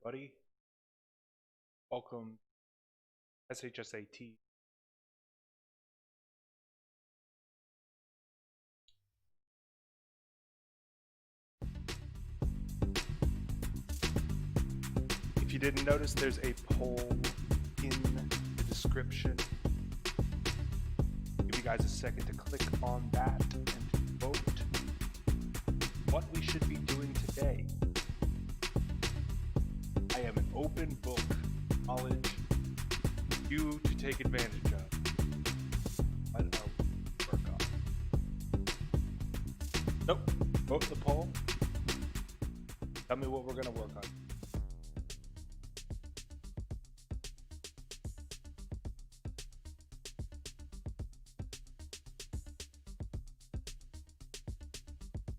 everybody. Welcome SHSAT. If you didn't notice, there's a poll in the description. Give you guys a second to click on that and to vote what we should be doing today. I am an open book knowledge for you to take advantage of. What are we work on? Nope. Vote the poll. Tell me what we're going to work on.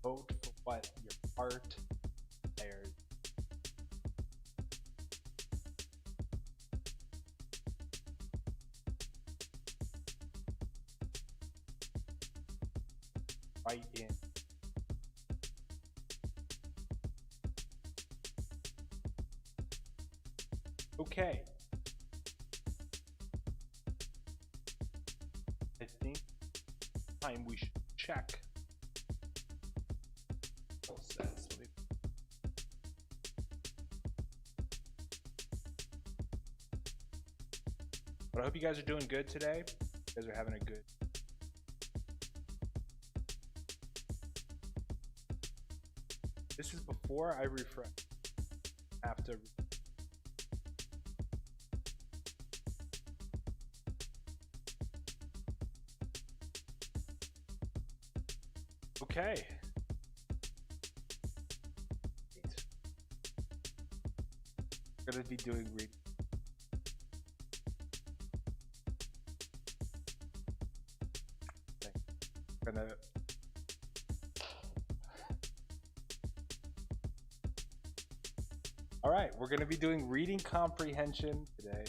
Vote for what your heart desires. Right in. Okay. I think time we should check. But I hope you guys are doing good today. You guys are having a good. This is before I refresh. After. Okay. We're gonna be doing read. All right, we're going to be doing reading comprehension today.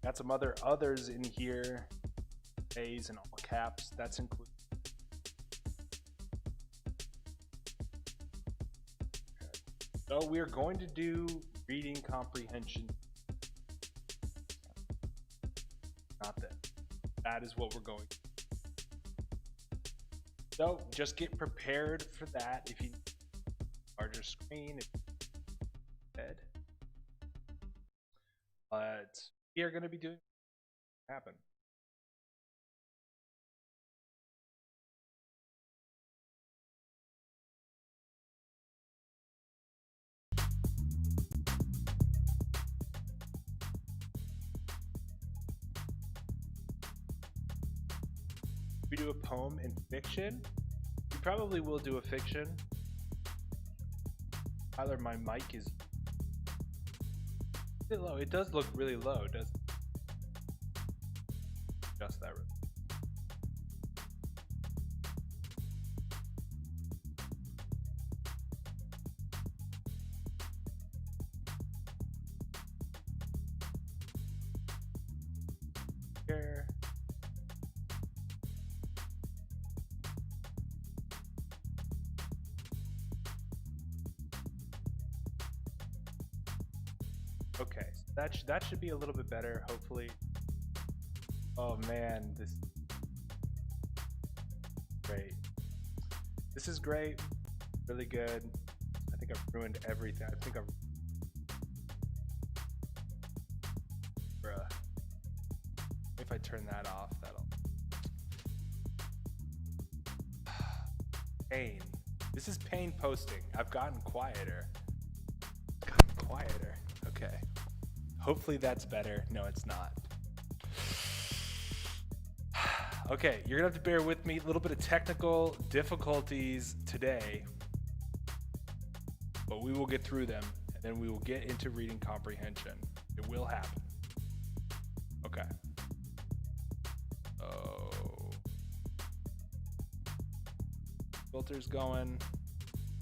Got some others in here. A's and all caps, that's included. Okay. So we are going to do reading comprehension. Not that. That is what we're going to do. So just get prepared for that. If you larger screen, head. But we are going to be doing happen. We do a poem in fiction. We probably will do a fiction. Tyler, my mic is a bit low. It does look really low, doesn't it? Just that. Here. Okay, so that should be a little bit better, hopefully. Oh man, this is great. This is great, really good. I think I've ruined everything. I think if I turn that off, that'll. Pain. This is pain posting. I've gotten quieter. Okay. Hopefully that's better. No, it's not. Okay, you're gonna have to bear with me. A little bit of technical difficulties today, but we will get through them, and then we will get into reading comprehension. It will happen. Okay. Oh. Filters going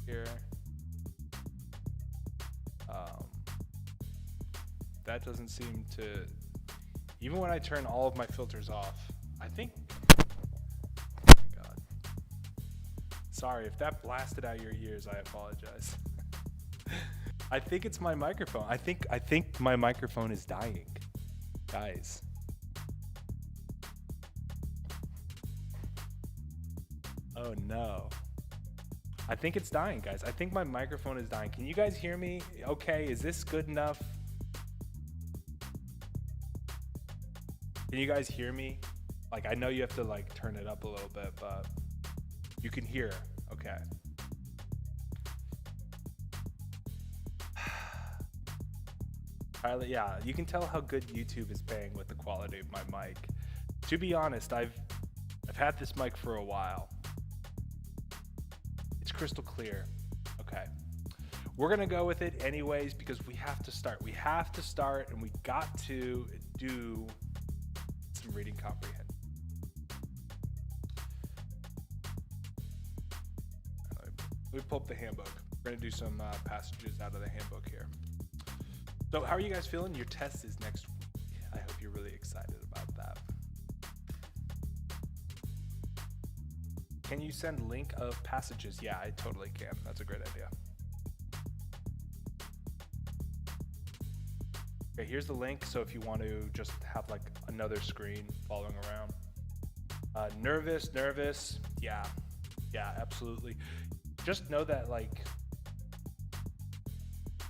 here. That doesn't seem to, even when I turn all of my filters off, I think, oh my God. Sorry, if that blasted out your ears, I apologize. I think it's my microphone. I think my microphone is dying. Guys. Oh no. I think it's dying, guys. I think my microphone is dying. Can you guys hear me? Okay, is this good enough? Can you guys hear me? Like, I know you have to like turn it up a little bit, but you can hear. Okay. Yeah, you can tell how good YouTube is paying with the quality of my mic. To be honest, I've had this mic for a while. It's crystal clear. Okay. We're gonna go with it anyways because we have to start. We have to start, and we got to do some reading comprehension. Let me pull up the handbook. We're gonna do some passages out of the handbook here. So how are you guys feeling? Your test is next week. I hope you're really excited about that. Can you send link of passages? Yeah, I totally can. That's a great idea. Okay, here's the link. So if you want to just have like another screen following around. Nervous. Yeah, absolutely. Just know that like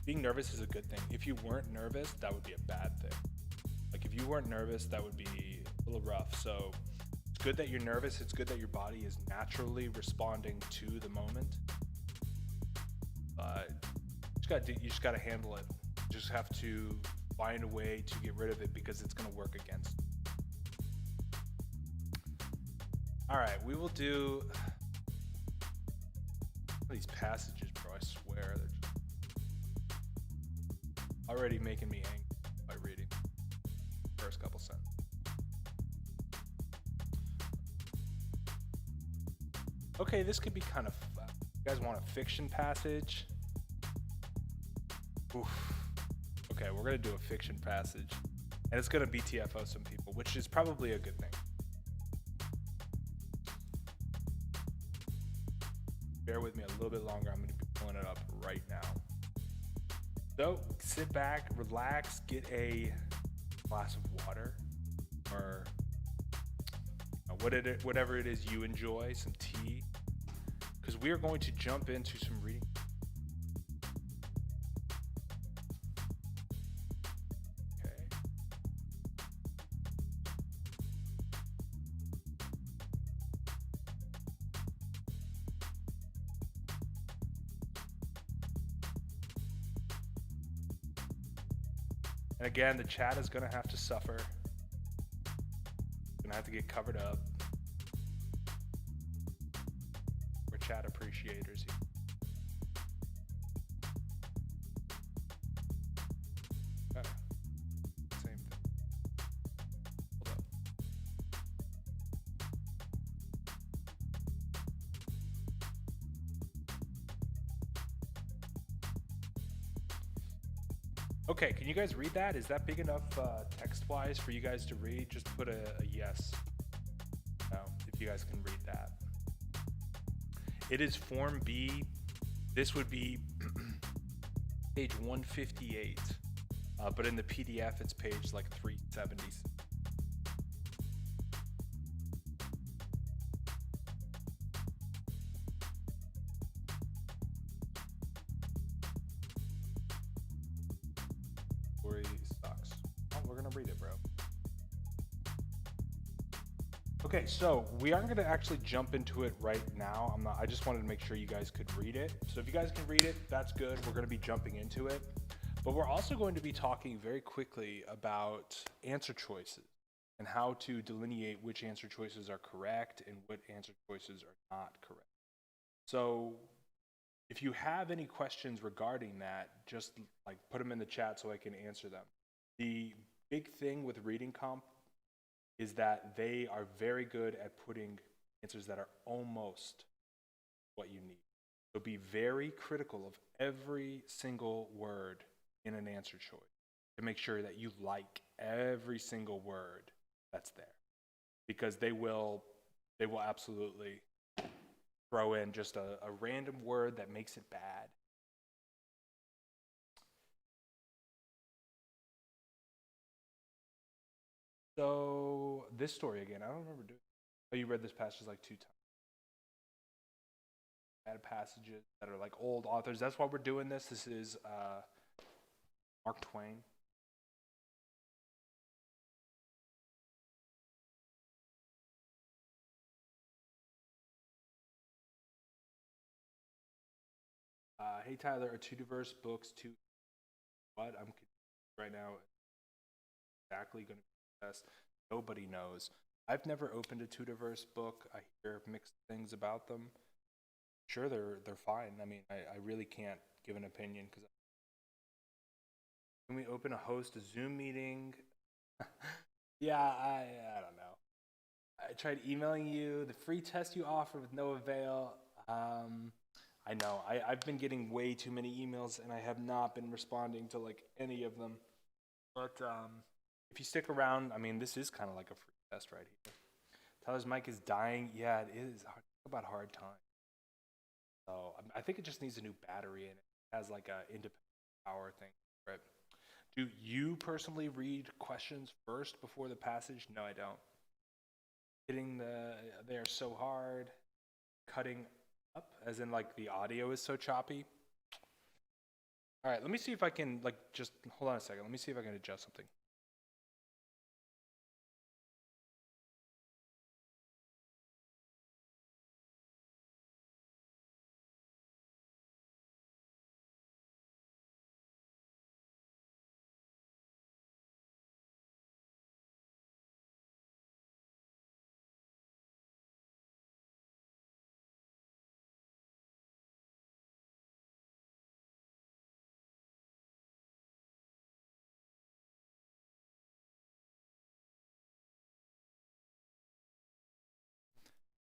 being nervous is a good thing. If you weren't nervous, that would be a bad thing. Like if you weren't nervous, that would be a little rough. So it's good that you're nervous. It's good that your body is naturally responding to the moment. But you just gotta handle it. You just have to find a way to get rid of it because it's gonna work against you. All right, we will do these passages, bro. I swear they're just already making me angry by reading the first couple sentences. Okay, this could be kind of fun. You guys want a fiction passage? Oof. Okay, we're gonna do a fiction passage, and it's gonna BTFO some people, which is probably a good thing. Bear with me a little bit longer. I'm gonna be pulling it up right now. So sit back, relax, get a glass of water, or whatever it is you enjoy, some tea, because we are going to jump into some reading. Okay. And again, the chat is going to have to suffer. Going to have to get covered up. We're chat appreciators here. Okay. Same thing. Hold up. Okay, can you guys read that? Is that big enough text-wise for you guys to read? Just put a yes. No, if you guys can read that. It is Form B. This would be page 158, but in the PDF, it's page like 370. Sucks. Oh, we're gonna read it, bro. Okay, so we aren't gonna actually jump into it right now. I just wanted to make sure you guys could read it. So if you guys can read it, that's good. We're gonna be jumping into it. But we're also going to be talking very quickly about answer choices and how to delineate which answer choices are correct and what answer choices are not correct. So if you have any questions regarding that, just like put them in the chat so I can answer them. The big thing with reading comp is that they are very good at putting answers that are almost what you need. So be very critical of every single word in an answer choice to make sure that you like every single word that's there, because they will absolutely throw in just a random word that makes it bad. So this story again, I don't remember doing. Oh, you read this passage like 2 times. Bad passages that are like old authors. That's why we're doing this. This is Mark Twain. Hey Tyler, are two diverse books too? What I'm confused right now. Exactly going to be the best. Nobody knows. I've never opened a two diverse book. I hear mixed things about them. Sure, they're fine. I mean, I really can't give an opinion because when we open a host a Zoom meeting, yeah, I don't know. I tried emailing you the free test you offer with no avail. I know I've been getting way too many emails and I have not been responding to like any of them. But if you stick around, I mean, this is kind of like a free test right here. Tyler's mic is dying. Yeah, it is. Talk about hard time. So I think it just needs a new battery in it. It has like a independent power thing. Right? Do you personally read questions first before the passage? No, I don't. They are so hard. Cutting up, as in like the audio is so choppy. All right, let me see if I can like just hold on a second. Let me see if I can adjust something.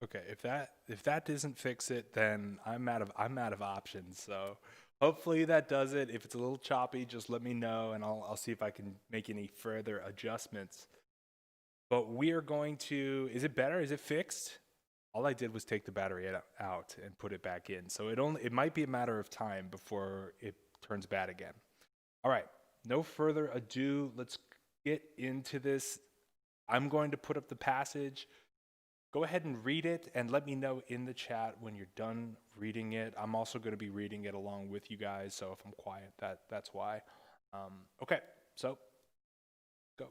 Okay, if that doesn't fix it, then I'm out of options. So hopefully that does it. If it's a little choppy, just let me know and I'll see if I can make any further adjustments. But we are going to, is it better? Is it fixed? All I did was take the battery out and put it back in. So it might be a matter of time before it turns bad again. All right, no further ado. Let's get into this. I'm going to put up the passage. Go ahead and read it and let me know in the chat when you're done reading it. I'm also going to be reading it along with you guys, so if I'm quiet, that's why. Okay, so go.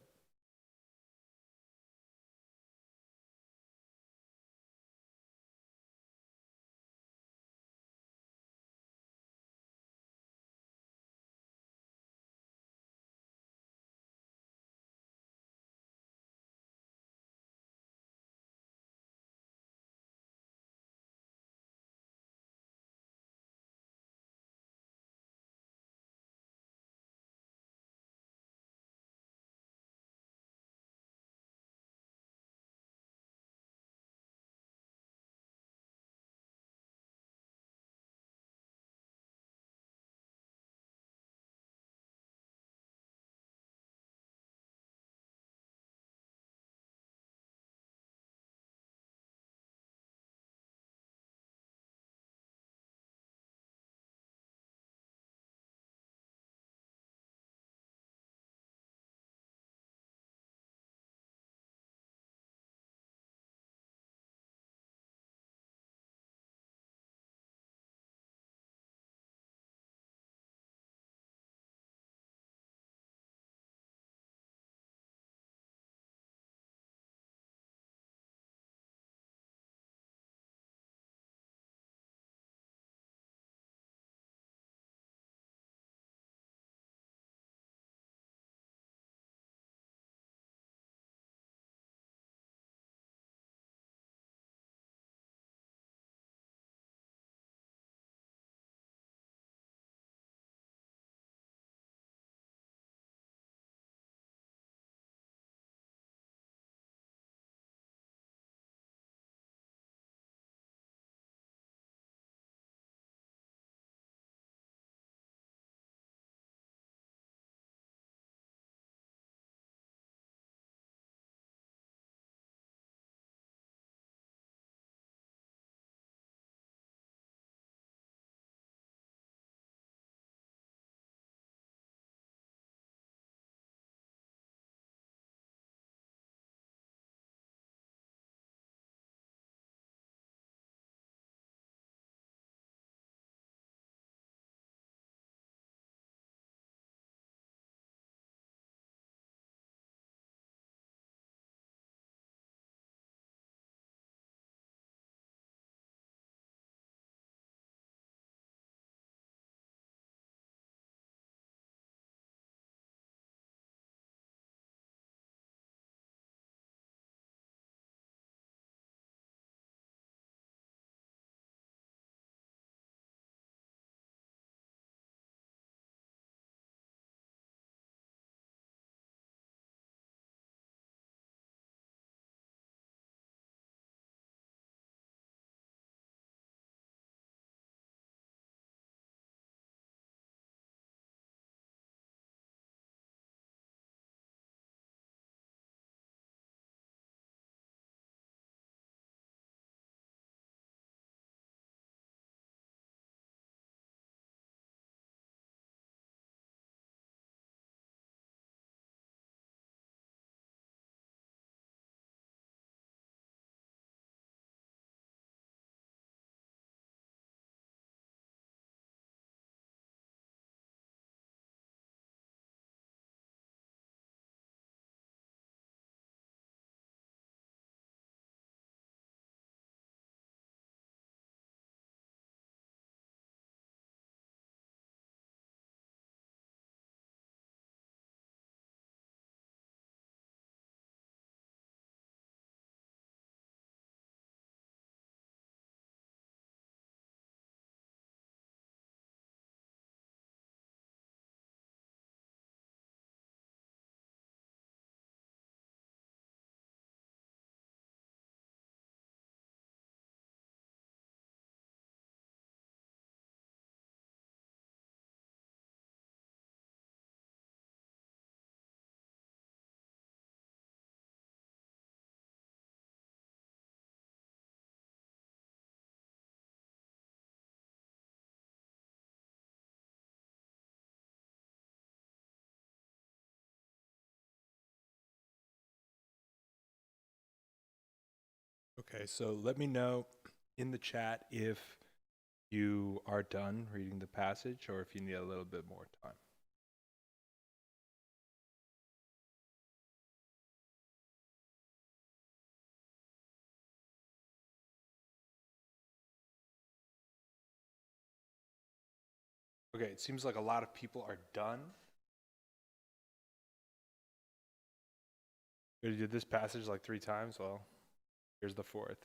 Okay, so let me know in the chat if you are done reading the passage or if you need a little bit more time. Okay, it seems like a lot of people are done. We did this passage like 3 times. Well, here's the 4th.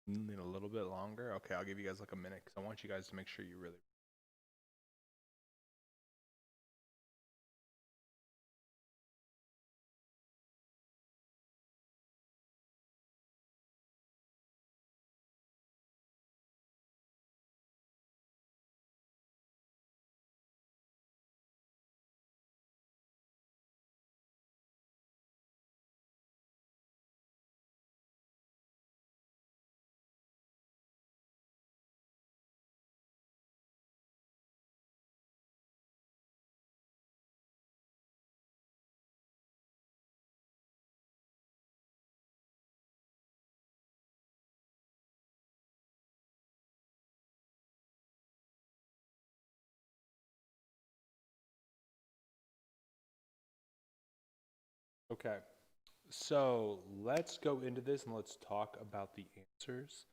Need a little bit longer. Okay, I'll give you guys like a minute because I want you guys to make sure you really. Okay, so let's go into this and let's talk about the answers.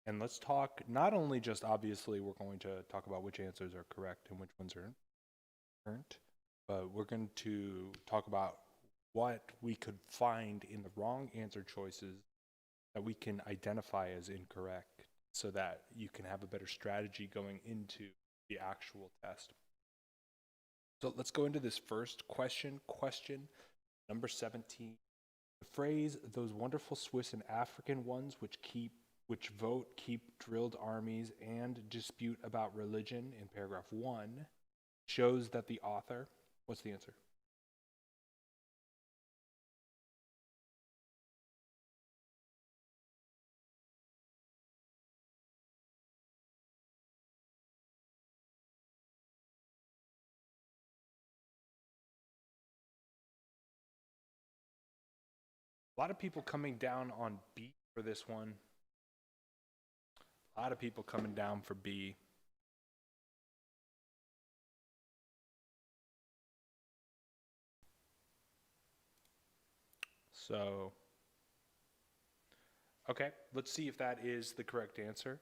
And let's talk not only just obviously, we're going to talk about which answers are correct and which ones aren't, but we're going to talk about what we could find in the wrong answer choices that we can identify as incorrect so that you can have a better strategy going into the actual test. So let's go into this first question. Question number 17. The phrase, those wonderful Swiss and African ones which vote, keep drilled armies, and dispute about religion in paragraph 1, shows that the author, what's the answer? A lot of people coming down on B for this one. A lot of people coming down for B. So, okay, let's see if that is the correct answer.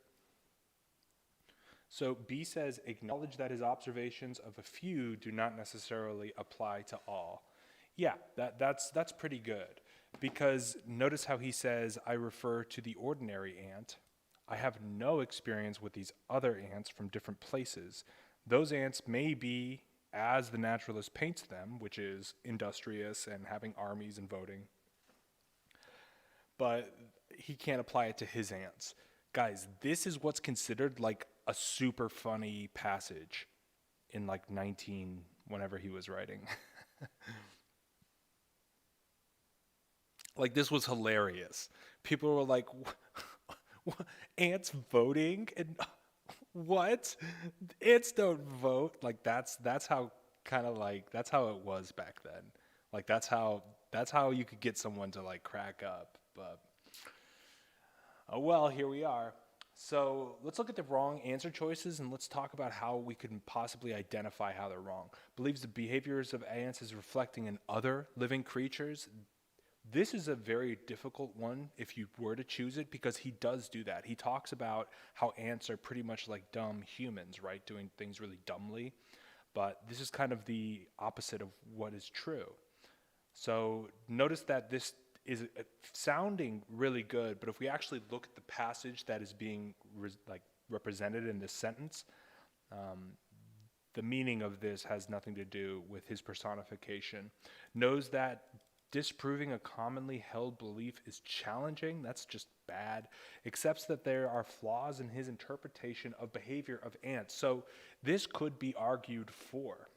So B says, acknowledge that his observations of a few do not necessarily apply to all. Yeah, that's pretty good, because notice how he says, I refer to the ordinary ant. I have no experience with these other ants from different places. Those ants may be as the naturalist paints them, which is industrious and having armies and voting, but he can't apply it to his ants. Guys, this is what's considered like a super funny passage in like 19 whenever he was writing. Like, this was hilarious. People were like, ants voting? And what? Ants don't vote. Like, that's how kind of like that's how it was back then. Like, that's how you could get someone to like crack up. But oh well, here we are. So let's look at the wrong answer choices and let's talk about how we could possibly identify how they're wrong. Believes the behaviors of ants is reflecting in other living creatures. This is a very difficult one if you were to choose it, because he does do that. He talks about how ants are pretty much like dumb humans, right? Doing things really dumbly. But this is kind of the opposite of what is true. So notice that this is sounding really good, but if we actually look at the passage that is being represented in this sentence, the meaning of this has nothing to do with his personification. Knows that disproving a commonly held belief is challenging, that's just bad. Accepts that there are flaws in his interpretation of behavior of ants. So this could be argued for.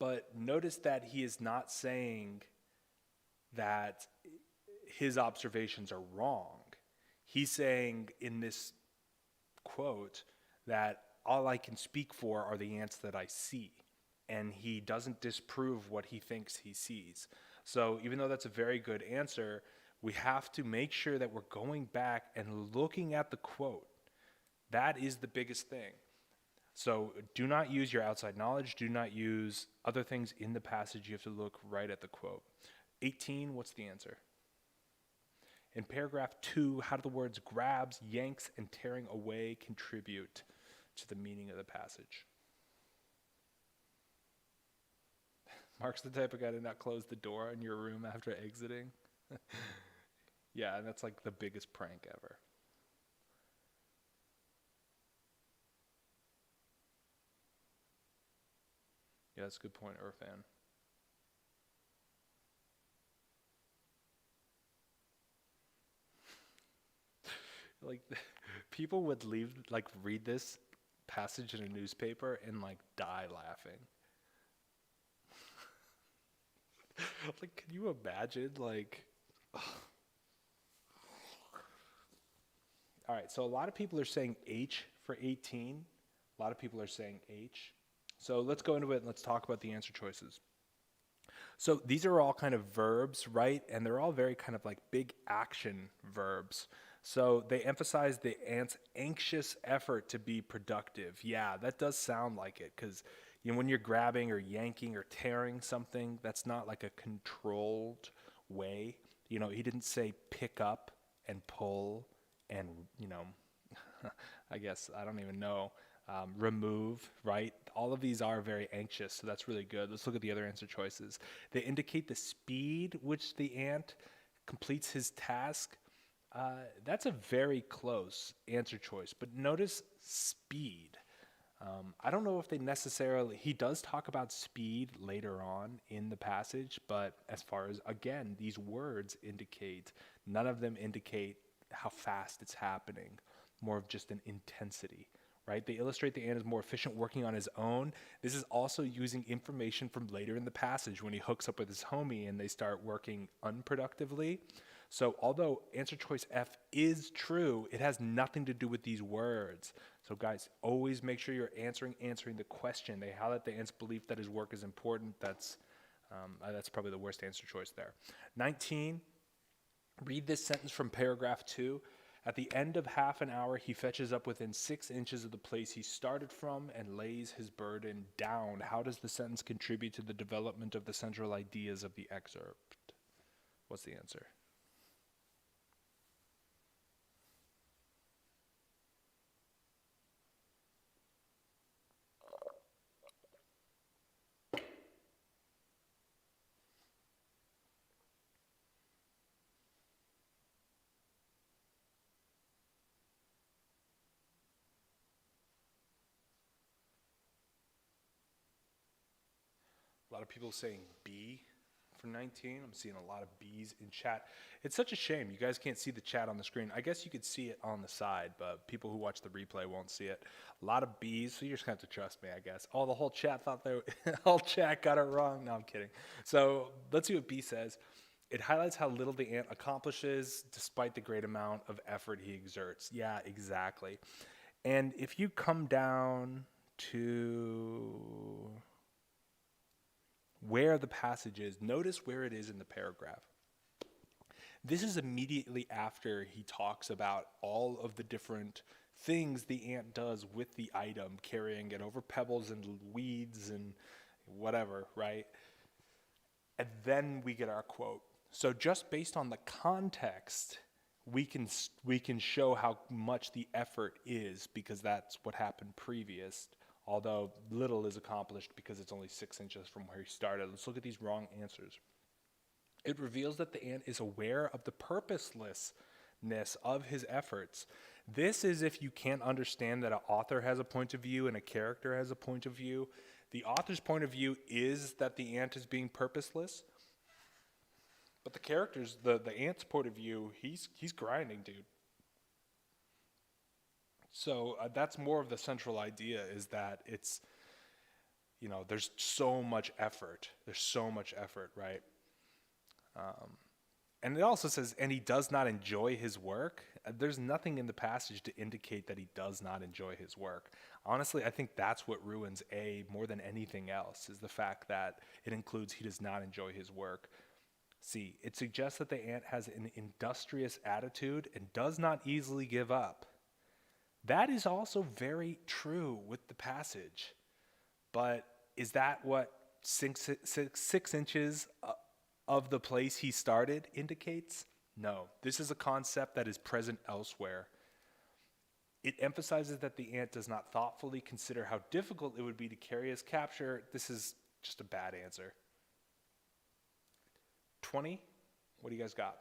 But notice that he is not saying that his observations are wrong. He's saying in this quote that all I can speak for are the ants that I see. And he doesn't disprove what he thinks he sees. So even though that's a very good answer, We have to make sure that we're going back and looking at the quote. That is the biggest thing. So do not use your outside knowledge. Do not use other things in the passage. You have to look right at the quote. 18, what's the answer? In paragraph 2, how do the words grabs, yanks, and tearing away contribute to the meaning of the passage? Mark's the type of guy to not close the door in your room after exiting. Yeah, and that's like the biggest prank ever. Yeah, that's a good point, Irfan. Like, people would read this passage in a newspaper and like die laughing. Like, can you imagine? Like, all right, so a lot of people are saying H for 18. A lot of people are saying H. So let's go into it and let's talk about the answer choices. So these are all kind of verbs, right? And they're all very kind of like big action verbs. So they emphasize the ant's anxious effort to be productive. Yeah, that does sound like it, because when you're grabbing or yanking or tearing something, that's not like a controlled way. He didn't say pick up and pull and, I guess, I don't even know, remove, right? All of these are very anxious, so that's really good. Let's look at the other answer choices. They indicate the speed which the ant completes his task. That's a very close answer choice, but notice speed. I don't know if they necessarily, he does talk about speed later on in the passage, but as far as, again, these words indicate, none of them indicate how fast it's happening, more of just an intensity, right? They illustrate the ant is more efficient working on his own. This is also using information from later in the passage when he hooks up with his homie and they start working unproductively. So although answer choice F is true, it has nothing to do with these words. So guys, always make sure you're answering the question. They highlight the ant's belief that his work is important. That's probably the worst answer choice there. 19, read this sentence from paragraph 2. At the end of half an hour, he fetches up within 6 inches of the place he started from and lays his burden down. How does the sentence contribute to the development of the central ideas of the excerpt? What's the answer? A lot of people saying B for 19. I'm seeing a lot of B's in chat. It's such a shame. You guys can't see the chat on the screen. I guess you could see it on the side, but people who watch the replay won't see it. A lot of B's, so you just have to trust me, I guess. Oh, the whole chat thought whole chat got it wrong. No, I'm kidding. So let's see what B says. It highlights how little the ant accomplishes despite the great amount of effort he exerts. Yeah, exactly. And if you come down to where the passage is, notice where it is in the paragraph. This is immediately after he talks about all of the different things the ant does with the item, carrying it over pebbles and weeds and whatever, right? And then we get our quote. So just based on the context, we can show how much the effort is, because that's what happened previous. Although little is accomplished because it's only 6 inches from where he started. Let's look at these wrong answers. It reveals that the ant is aware of the purposelessness of his efforts. This is if you can't understand that an author has a point of view and a character has a point of view. The author's point of view is that the ant is being purposeless. But the ant's point of view, he's grinding, dude. So that's more of the central idea, is that it's, there's so much effort. There's so much effort, right? And it also says, and he does not enjoy his work. There's nothing in the passage to indicate that he does not enjoy his work. Honestly, I think that's what ruins A more than anything else, is the fact that it includes he does not enjoy his work. C. It suggests that the ant has an industrious attitude and does not easily give up. That is also very true with the passage. But is that what 6 inches of the place he started indicates? No. This is a concept that is present elsewhere. It emphasizes that the ant does not thoughtfully consider how difficult it would be to carry his capture. This is just a bad answer. 20? What do you guys got?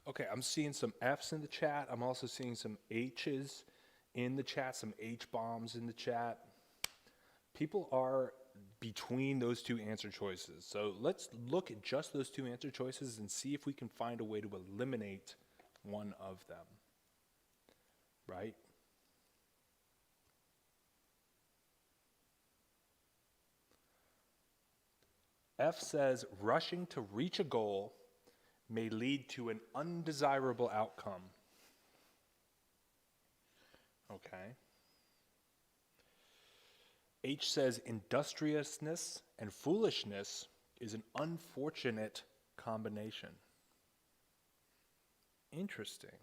Okay, I'm seeing some F's in the chat. I'm also seeing some H's in the chat, some H bombs in the chat. People are between those two answer choices. So let's look at just those two answer choices and see if we can find a way to eliminate one of them. Right? F says rushing to reach a goal may lead to an undesirable outcome. Okay. H says industriousness and foolishness is an unfortunate combination. Interesting.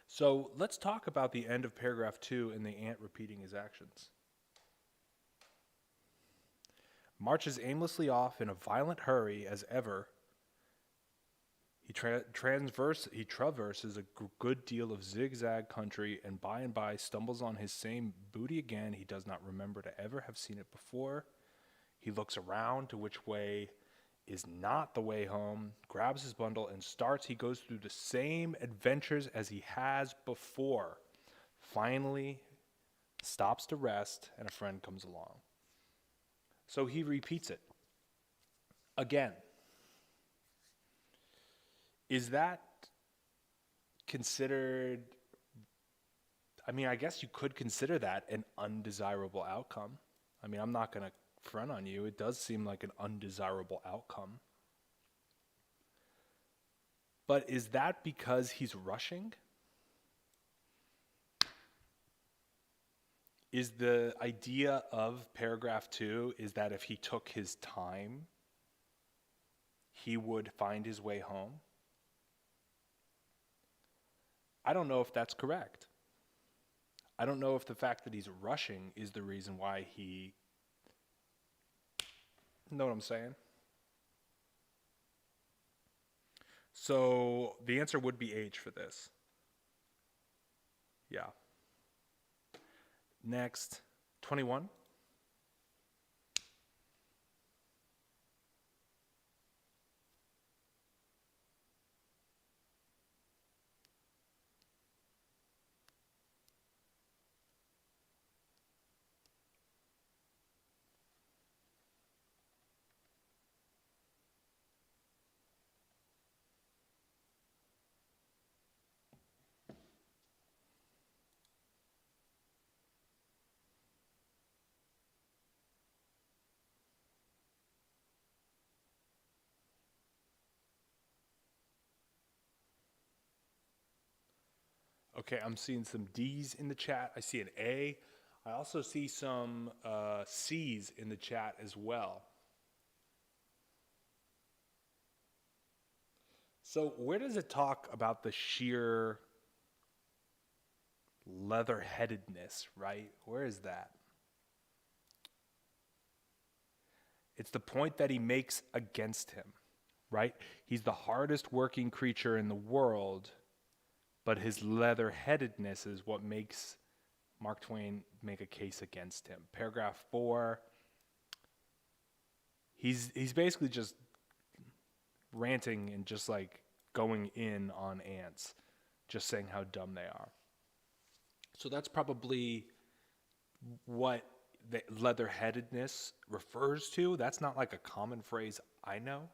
So let's talk about the end of paragraph 2 and the ant repeating his actions. Marches aimlessly off in a violent hurry as ever. He traverses a good deal of zigzag country and by stumbles on his same booty again. He does not remember to ever have seen it before. He looks around to which way is not the way home, grabs his bundle and starts. He goes through the same adventures as he has before. Finally, stops to rest and a friend comes along. So he repeats it again. Is that considered, I mean, I guess you could consider that an undesirable outcome. I mean, I'm not going to front on you. It does seem like an undesirable outcome. But is that because he's rushing? Is the idea of paragraph 2 is that if he took his time, he would find his way home? I don't know if that's correct. I don't know if the fact that he's rushing is the reason why he... Know what I'm saying? So the answer would be H for this. Yeah. Next, 21. Okay, I'm seeing some D's in the chat. I see an A. I also see some C's in the chat as well. So where does it talk about the sheer leather-headedness, right? Where is that? It's the point that he makes against him, right? He's the hardest working creature in the world, but his leather-headedness is what makes Mark Twain make a case against him. Paragraph 4, he's basically just ranting and just like going in on ants, just saying how dumb they are. So that's probably what the leather-headedness refers to. That's not like a common phrase I know,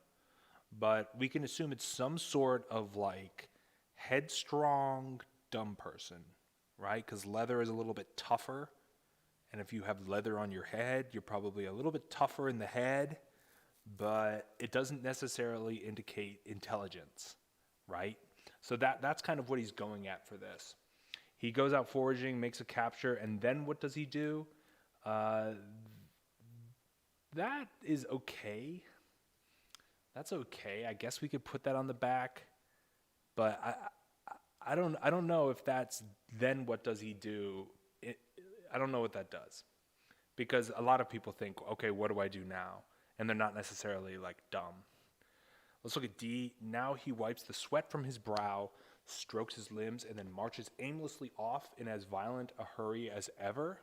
but we can assume it's some sort of like headstrong, dumb person, right? Because leather is a little bit tougher. And if you have leather on your head, you're probably a little bit tougher in the head, but it doesn't necessarily indicate intelligence, right? So that's kind of what he's going at for this. He goes out foraging, makes a capture, and then what does he do? That is okay. That's okay. I guess we could put that on the back, but I don't know if that's then what does he do. I don't know what that does, because a lot of people think, okay, what do I do now? And they're not necessarily like dumb. Let's look at D. Now he wipes the sweat from his brow, strokes his limbs, and then marches aimlessly off in as violent a hurry as ever.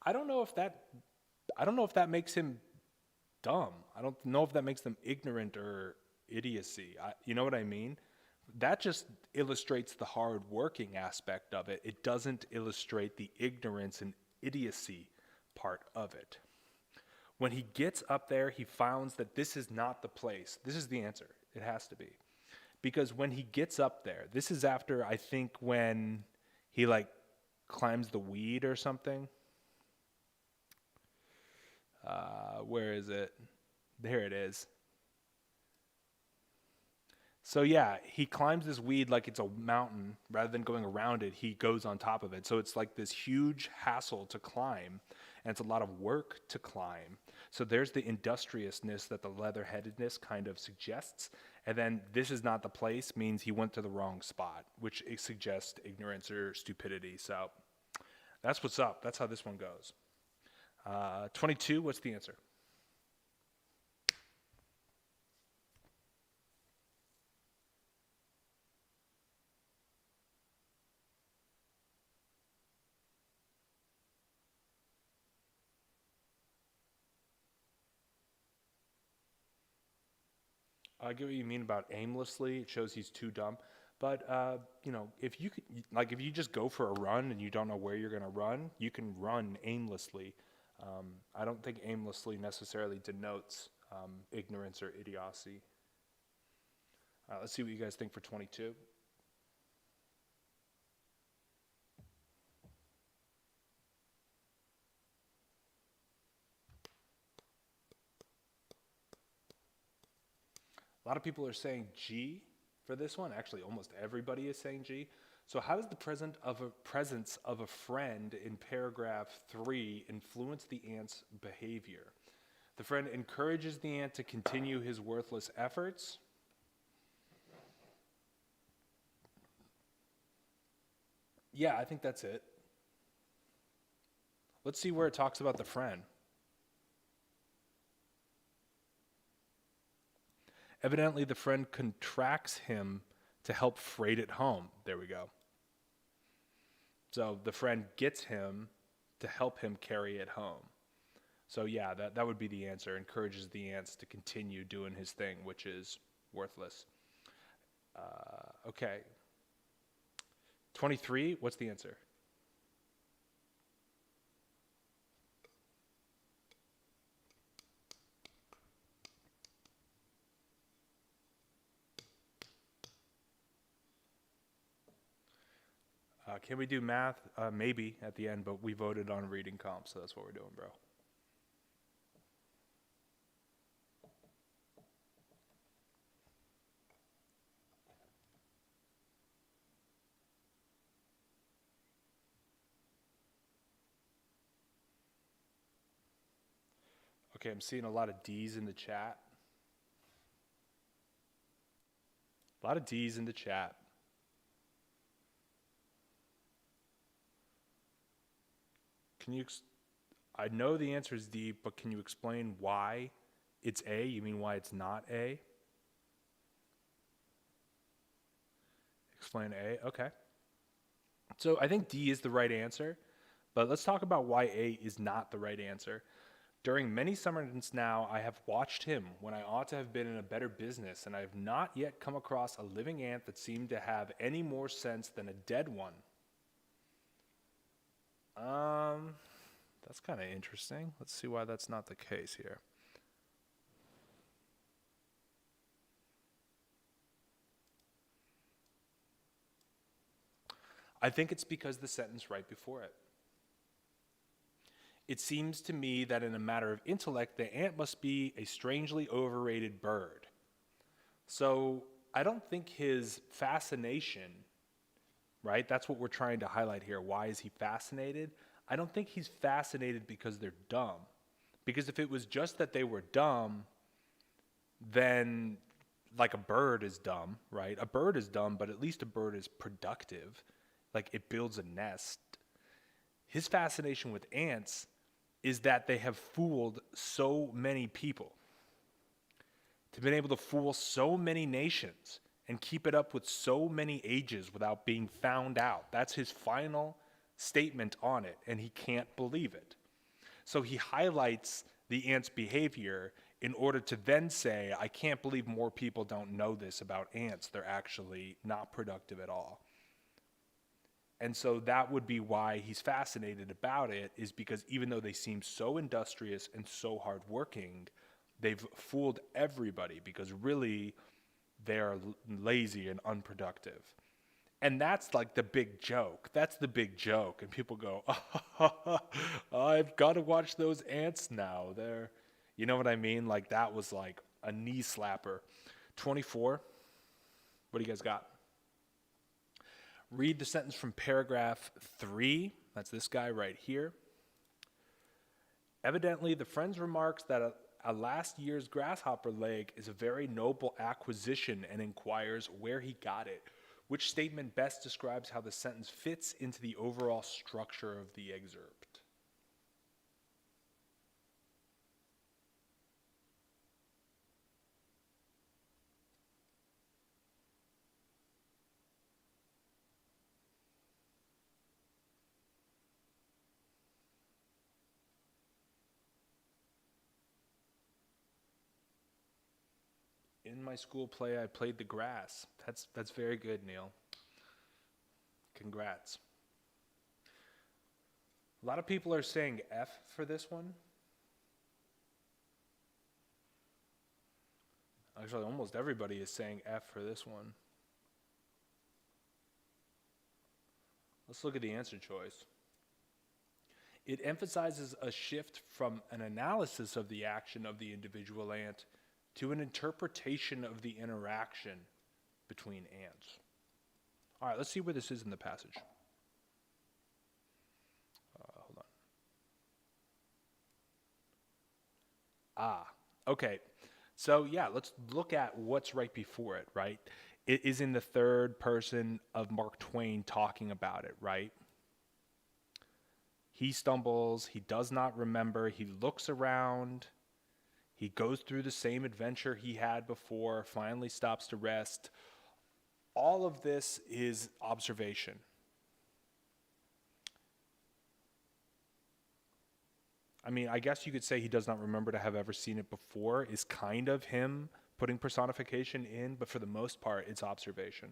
I don't know if that makes him dumb. I don't know if that makes them ignorant or idiocy. You know what I mean? That just illustrates the hard-working aspect of it. It doesn't illustrate the ignorance and idiocy part of it. When he gets up there, he finds that this is not the place. This is the answer. It has to be. Because when he gets up there, this is after, I think, when he like climbs the weed or something. Where is it? There it is. So yeah, he climbs this weed like it's a mountain. Rather than going around it, he goes on top of it. So it's like this huge hassle to climb, and it's a lot of work to climb. So there's the industriousness that the leather-headedness kind of suggests. And then this is not the place means he went to the wrong spot, which suggests ignorance or stupidity. So that's what's up. That's how this one goes. 22, what's the answer? I get what you mean about aimlessly. It shows he's too dumb. But, if you could, like, if you just go for a run and you don't know where you're going to run, you can run aimlessly. I don't think aimlessly necessarily denotes ignorance or idiocy. Let's see what you guys think for 22. A lot of people are saying G for this one. Actually, almost everybody is saying G. So how does the presence of a friend in paragraph 3 influence the ant's behavior? The friend encourages the ant to continue his worthless efforts. Yeah, I think that's it. Let's see where it talks about the friend. Evidently, the friend contracts him to help freight it home. There we go. So the friend gets him to help him carry it home. So yeah, that would be the answer. Encourages the ants to continue doing his thing, which is worthless. Okay. 23, what's the answer? Can we do math? Maybe at the end, but we voted on reading comp, so that's what we're doing, bro. Okay, I'm seeing a lot of D's in the chat. A lot of D's in the chat. I know the answer is D, but can you explain why it's A? You mean why it's not A? Explain A, okay. So I think D is the right answer, but let's talk about why A is not the right answer. During many summer months now, I have watched him when I ought to have been in a better business, and I have not yet come across a living ant that seemed to have any more sense than a dead one. That's kind of interesting. Let's see why that's not the case here. I think it's because the sentence right before it. It seems to me that in a matter of intellect, the ant must be a strangely overrated bird. So I don't think his fascination, right? That's what we're trying to highlight here. Why is he fascinated? I don't think he's fascinated because they're dumb. Because if it was just that they were dumb, then like a bird is dumb, right? A bird is dumb, but at least a bird is productive. Like it builds a nest. His fascination with ants is that they have fooled so many people. To been able to fool so many nations and keep it up with so many ages without being found out. That's his final statement on it, and he can't believe it. So he highlights the ants' behavior in order to then say, I can't believe more people don't know this about ants. They're actually not productive at all. And so that would be why he's fascinated about it, is because even though they seem so industrious and so hardworking, they've fooled everybody because really they're lazy and unproductive. And that's like the big joke. That's the big joke. And people go, I've got to watch those ants now. They're, you know what I mean? Like that was like a knee slapper. 24. What do you guys got? Read the sentence from paragraph 3. That's this guy right here. Evidently, the friend's remarks that a last year's grasshopper leg is a very noble acquisition and inquires where he got it. Which statement best describes how the sentence fits into the overall structure of the excerpt? In my school play, I played the grass. That's very good, Neil. Congrats. A lot of people are saying F for this one. Actually, almost everybody is saying F for this one. Let's look at the answer choice. It emphasizes a shift from an analysis of the action of the individual ant to an interpretation of the interaction between ants. All right, let's see where this is in the passage. Hold on. Okay. So yeah, let's look at what's right before it, right? It is in the third person of Mark Twain talking about it, right? He stumbles, he does not remember, he looks around, he goes through the same adventure he had before, finally stops to rest. All of this is observation. I mean, I guess you could say he does not remember to have ever seen it before is kind of him putting personification in, but for the most part, it's observation.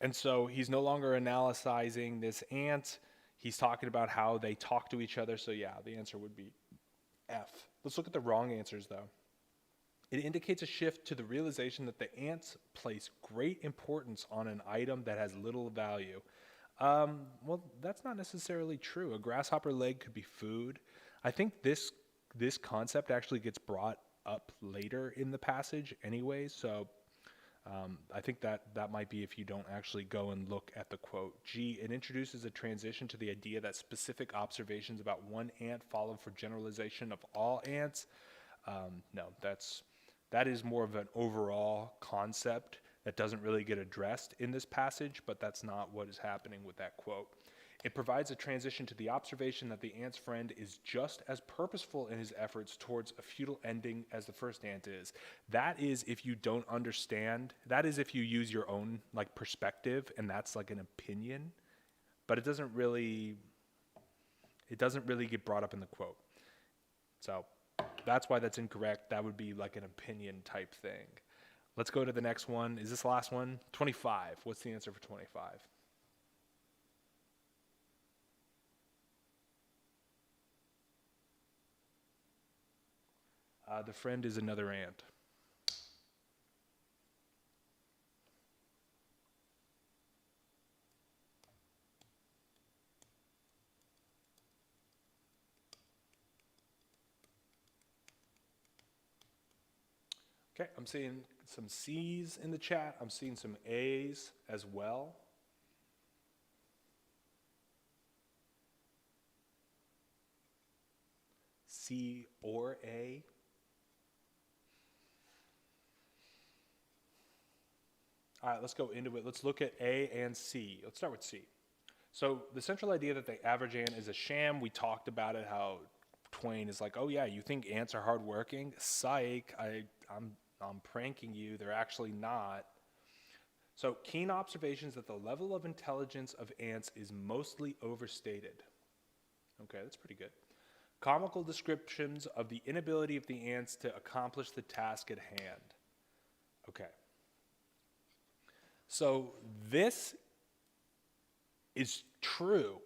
And so he's no longer analyzing this ant. He's talking about how they talk to each other. So yeah, the answer would be F. Let's look at the wrong answers, though. It indicates a shift to the realization that the ants place great importance on an item that has little value. Well, that's not necessarily true. A grasshopper leg could be food. I think this concept actually gets brought up later in the passage anyway, so I think that might be if you don't actually go and look at the quote. G, it introduces a transition to the idea that specific observations about one ant follow for generalization of all ants. No, that is more of an overall concept that doesn't really get addressed in this passage, but that's not what is happening with that quote. It provides a transition to the observation that the ant's friend is just as purposeful in his efforts towards a futile ending as the first ant is. That is if you don't understand, that is if you use your own like perspective and that's like an opinion, but it doesn't really get brought up in the quote. So that's why that's incorrect. That would be like an opinion type thing. Let's go to the next one. Is this the last one? 25. What's the answer for 25? The friend is another ant. Okay, I'm seeing some C's in the chat. I'm seeing some A's as well. C or A. All right, let's go into it. Let's look at A and C. Let's start with C. So the central idea that the average ant is a sham, we talked about it, how Twain is like, oh yeah, you think ants are hardworking? Psych, I'm pranking you, they're actually not. So keen observations that the level of intelligence of ants is mostly overstated. Okay, that's pretty good. Comical descriptions of the inability of the ants to accomplish the task at hand. Okay. So this is true.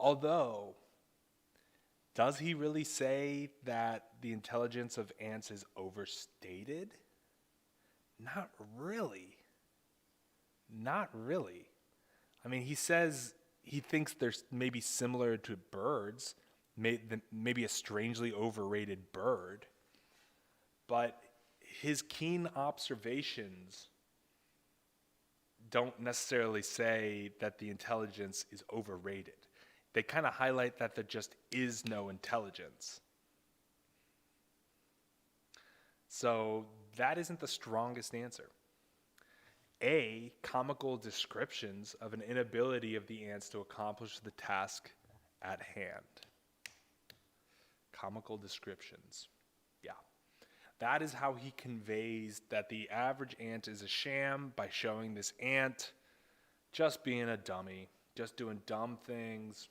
Although, does he really say that the intelligence of ants is overstated? Not really. Not really. I mean, he says he thinks they're maybe similar to birds, maybe a strangely overrated bird, but his keen observations don't necessarily say that the intelligence is overrated. They kind of highlight that there just is no intelligence. So that isn't the strongest answer. A, comical descriptions of an inability of the ants to accomplish the task at hand. Comical descriptions. Yeah. That is how he conveys that the average ant is a sham, by showing this ant just being a dummy, just doing dumb things.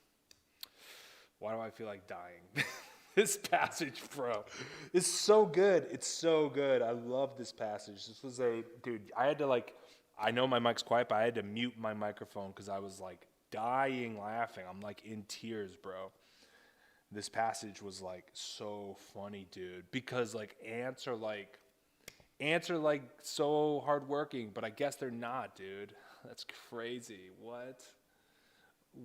Why do I feel like dying? This passage, bro, is so good. It's so good. I love this passage. This was dude, I had to I know my mic's quiet, but I had to mute my microphone because I was like dying laughing. I'm like in tears, bro. This passage was like so funny, dude, because like ants are like so hardworking, but I guess they're not, dude. That's crazy.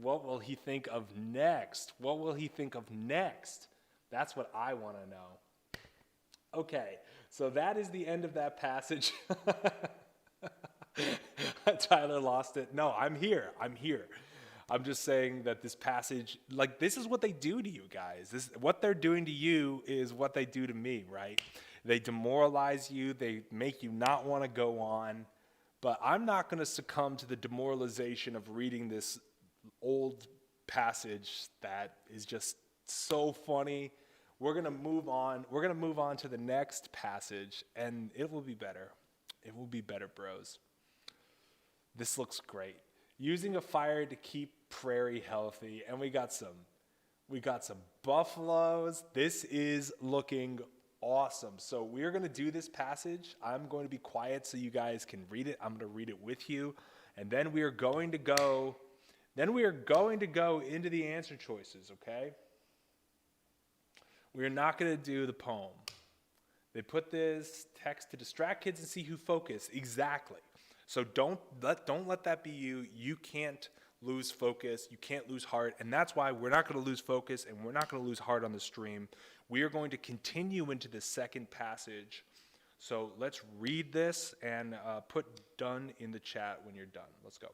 What will he think of next? What will he think of next? That's what I want to know. Okay, so that is the end of that passage. Tyler lost it. No, I'm here. I'm just saying that this passage, like, this is what they do to you guys. What they're doing to you is what they do to me, right? They demoralize you. They make you not want to go on. But I'm not going to succumb to the demoralization of reading this old passage that is just so funny. We're going to move on. We're going to move on to the next passage, and it will be better. It will be better, bros. This looks great. Using a fire to keep prairie healthy, and we got some buffaloes. This is looking awesome. So we're going to do this passage. I'm going to be quiet so you guys can read it. I'm going to read it with you, and then we are going to go into the answer choices, okay? We're not going to do the poem. They put this text to distract kids and see who focus. Exactly. So don't let that be you. You can't lose focus. You can't lose heart. And that's why we're not going to lose focus and we're not going to lose heart on the stream. We are going to continue into the second passage. So let's read this and put done in the chat when you're done. Let's go.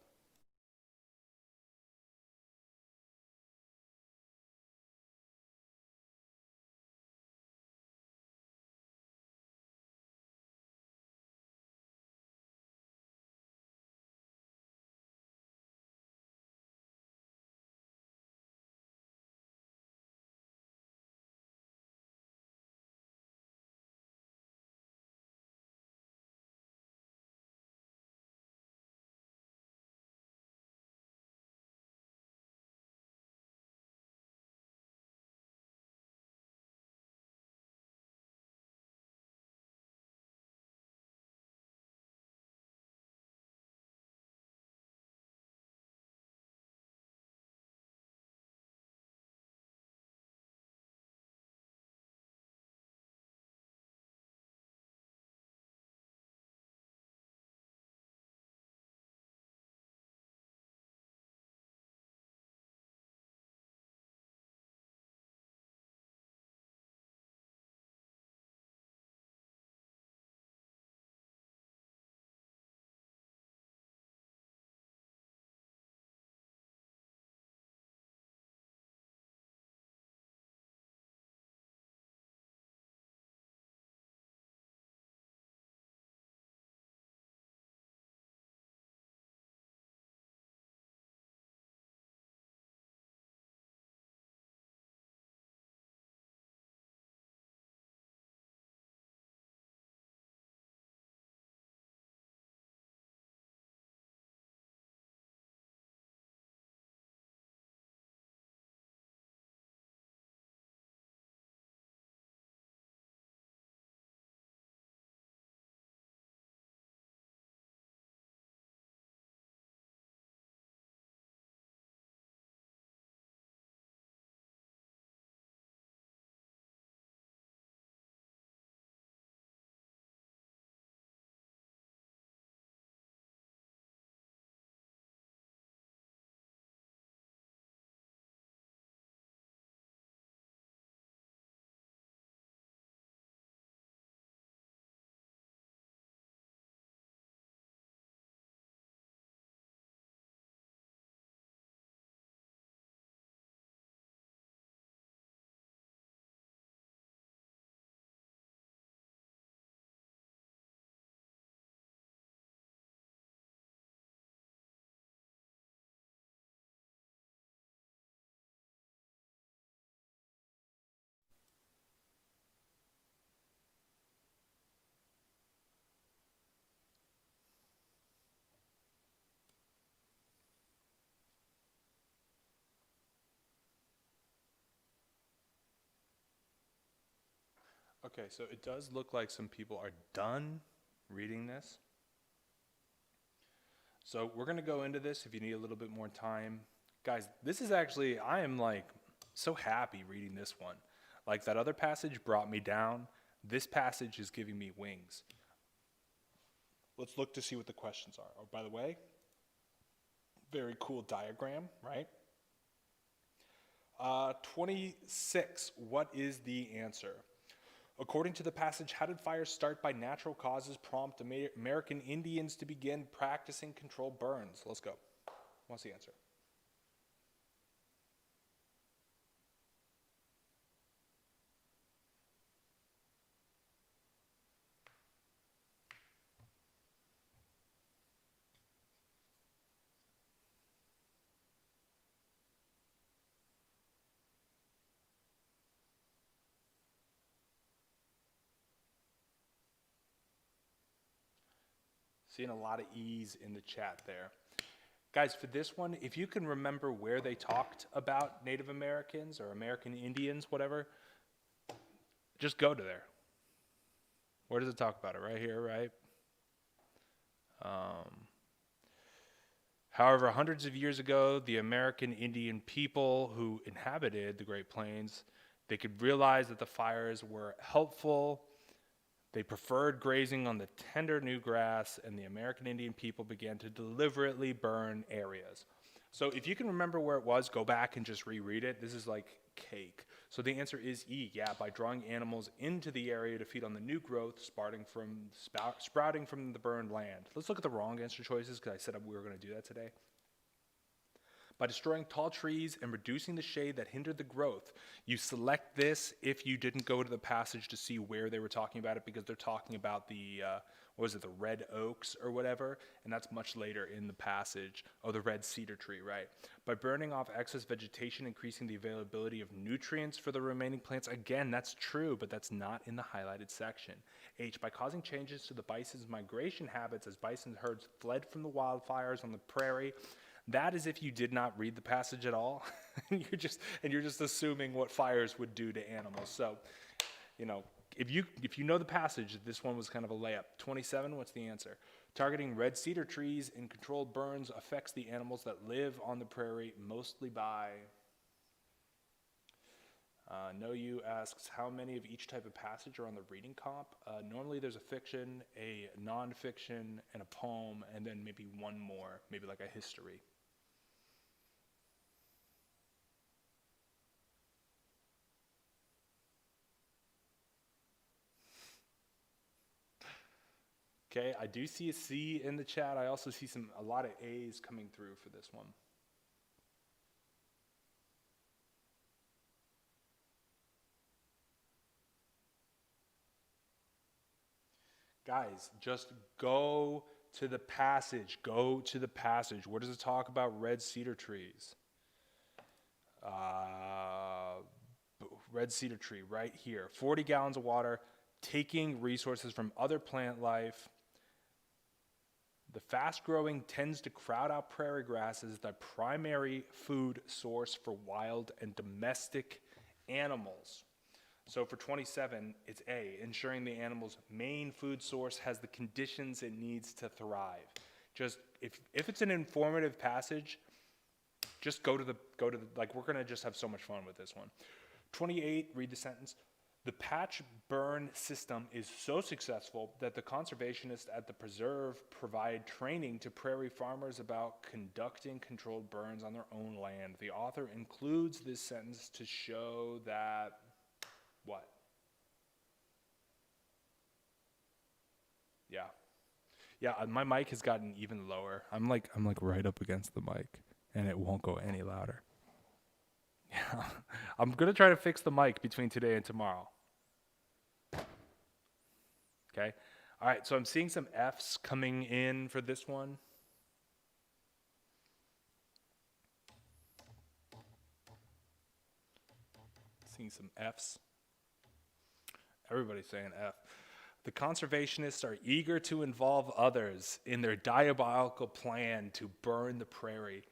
Okay, so it does look like some people are done reading this. So we're going to go into this if you need a little bit more time. Guys, this is actually, I am like so happy reading this one. Like that other passage brought me down. This passage is giving me wings. Let's look to see what the questions are. Oh, by the way, very cool diagram, right? 26, what is the answer? According to the passage, how did fires start by natural causes prompt American Indians to begin practicing controlled burns? Let's go. What's the answer? Seeing a lot of E's in the chat there. Guys, for this one, if you can remember where they talked about Native Americans or American Indians, whatever, just go to there. Where does it talk about it? Right here, right? However, hundreds of years ago, the American Indian people who inhabited the Great Plains, they could realize that the fires were helpful. They preferred grazing on the tender new grass, and the American Indian people began to deliberately burn areas. So if you can remember where it was, go back and just reread it. This is like cake. So the answer is E, yeah, by drawing animals into the area to feed on the new growth sprouting from the burned land. Let's look at the wrong answer choices because I said we were going to do that today. By destroying tall trees and reducing the shade that hindered the growth. You select this if you didn't go to the passage to see where they were talking about it, because they're talking about the, the red oaks or whatever, and that's much later in the passage. Oh, the red cedar tree, right. By burning off excess vegetation, increasing the availability of nutrients for the remaining plants. Again, that's true, but that's not in the highlighted section. H, by causing changes to the bison's migration habits as bison herds fled from the wildfires on the prairie. That is if you did not read the passage at all, and you're just assuming what fires would do to animals. So, if you know the passage, this one was kind of a layup. 27, what's the answer? Targeting red cedar trees in controlled burns affects the animals that live on the prairie, mostly by. No You asks, how many of each type of passage are on the reading comp? Normally there's a fiction, a nonfiction, and a poem, and then maybe one more, maybe like a history. Okay, I do see a C in the chat. I also see a lot of A's coming through for this one. Guys, just go to the passage. Go to the passage. Where does it talk about red cedar trees? Red cedar tree right here. 40 gallons of water, taking resources from other plant life. The fast-growing tends to crowd out prairie grass as the primary food source for wild and domestic animals. So for 27, it's A, ensuring the animal's main food source has the conditions it needs to thrive. Just if it's an informative passage, just go to the we're gonna just have so much fun with this one. 28, read the sentence. The patch burn system is so successful that the conservationists at the preserve provide training to prairie farmers about conducting controlled burns on their own land. The author includes this sentence to show that what? Yeah, my mic has gotten even lower. I'm like right up against the mic and it won't go any louder. Yeah. I'm going to try to fix the mic between today and tomorrow. Okay. All right. So I'm seeing some F's coming in for this one. Seeing some F's. Everybody's saying F. The conservationists are eager to involve others in their diabolical plan to burn the prairie.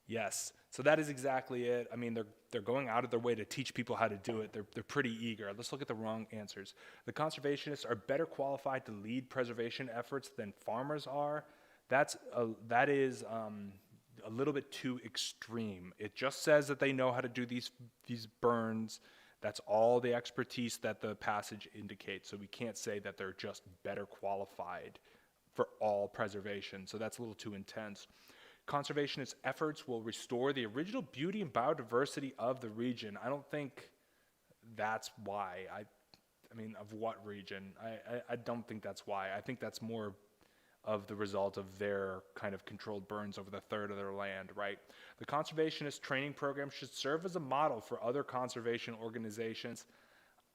Yes. So that is exactly it. I mean, they're going out of their way to teach people how to do it. They're pretty eager. Let's look at the wrong answers. The conservationists are better qualified to lead preservation efforts than farmers are. That is a little bit too extreme. It just says that they know how to do these burns. That's all the expertise that the passage indicates. So we can't say that they're just better qualified for all preservation. So that's a little too intense. Conservationist efforts will restore the original beauty and biodiversity of the region. I don't think that's why. I mean, of what region? I don't think that's why. I think that's more of the result of their kind of controlled burns over the third of their land, right? The conservationist training program should serve as a model for other conservation organizations.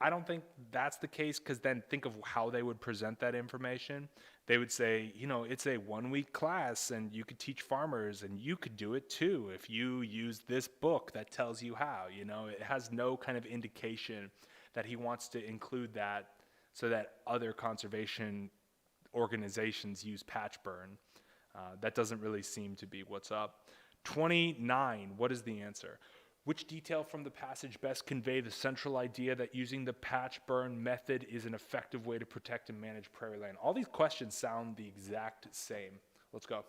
I don't think that's the case, because then think of how they would present that information. They would say, you know, it's a 1-week class and you could teach farmers and you could do it too if you use this book that tells you how. You know, it has no kind of indication that he wants to include that so that other conservation organizations use patch burn. That doesn't really seem to be what's up. 29, what is the answer? Which detail from the passage best convey the central idea that using the patch burn method is an effective way to protect and manage prairie land? All these questions sound the exact same. Let's go.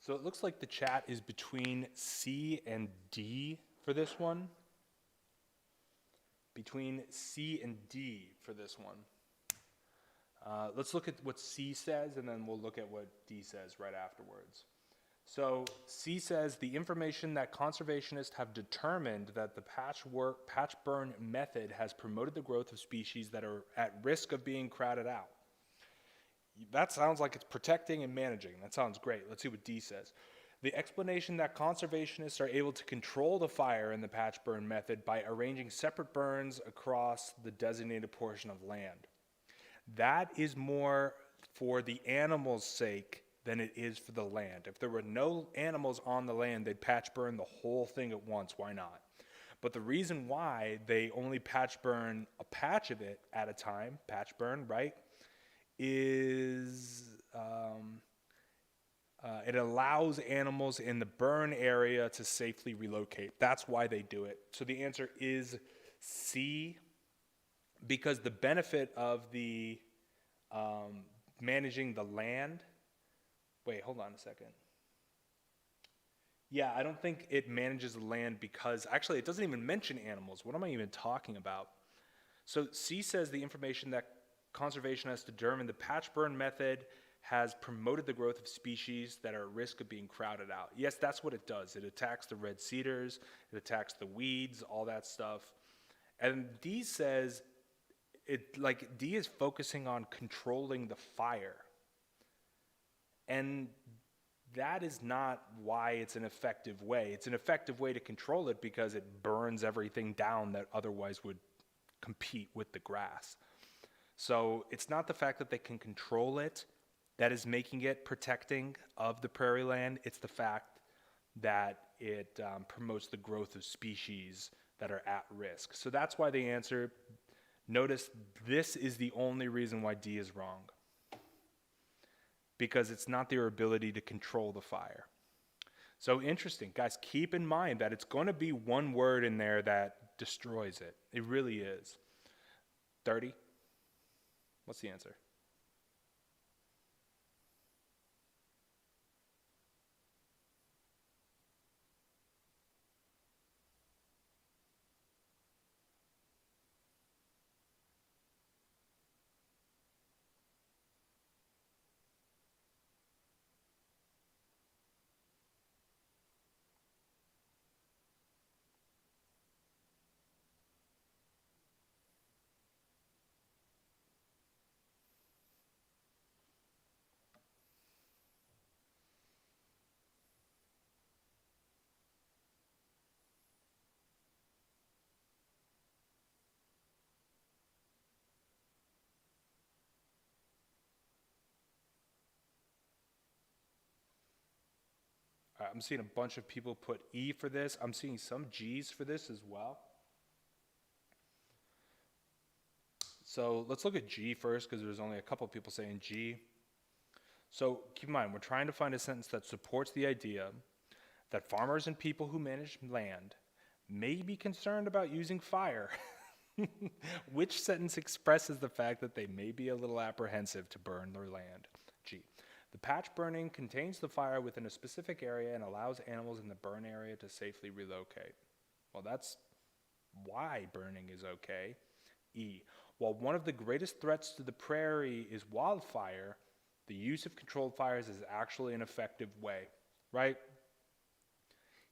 So it looks like the chat is between C and D for this one. Between C and D for this one. Let's look at what C says, and then we'll look at what D says right afterwards. So C says the information that conservationists have determined that the patch burn method has promoted the growth of species that are at risk of being crowded out. That sounds like it's protecting and managing. That sounds great. Let's see what D says. The explanation that conservationists are able to control the fire in the patch burn method by arranging separate burns across the designated portion of land. That is more for the animals' sake than it is for the land. If there were no animals on the land, they'd patch burn the whole thing at once. Why not? But the reason why they only patch burn a patch of it at a time, patch burn, right, is it allows animals in the burn area to safely relocate. That's why they do it. So the answer is C, because the benefit of the managing the land. Wait, hold on a second. Yeah, I don't think it manages the land because actually it doesn't even mention animals. What am I even talking about? So C says the information that conservation has determined the patch burn method has promoted the growth of species that are at risk of being crowded out. Yes, that's what it does. It attacks the red cedars, it attacks the weeds, all that stuff. And D says D is focusing on controlling the fire. And that is not why it's an effective way. It's an effective way to control it because it burns everything down that otherwise would compete with the grass. So it's not the fact that they can control it that is making it protecting of the prairie land. It's the fact that it promotes the growth of species that are at risk. So that's why the answer, notice this is the only reason why D is wrong. Because it's not their ability to control the fire. So interesting. Guys, keep in mind that it's going to be one word in there that destroys it. It really is. 30? What's the answer? I'm seeing a bunch of people put E for this. I'm seeing some G's for this as well. So let's look at G first, because there's only a couple of people saying G. So keep in mind, we're trying to find a sentence that supports the idea that farmers and people who manage land may be concerned about using fire. Which sentence expresses the fact that they may be a little apprehensive to burn their land? G. The patch burning contains the fire within a specific area and allows animals in the burn area to safely relocate. Well, that's why burning is okay. E. While one of the greatest threats to the prairie is wildfire, the use of controlled fires is actually an effective way, right?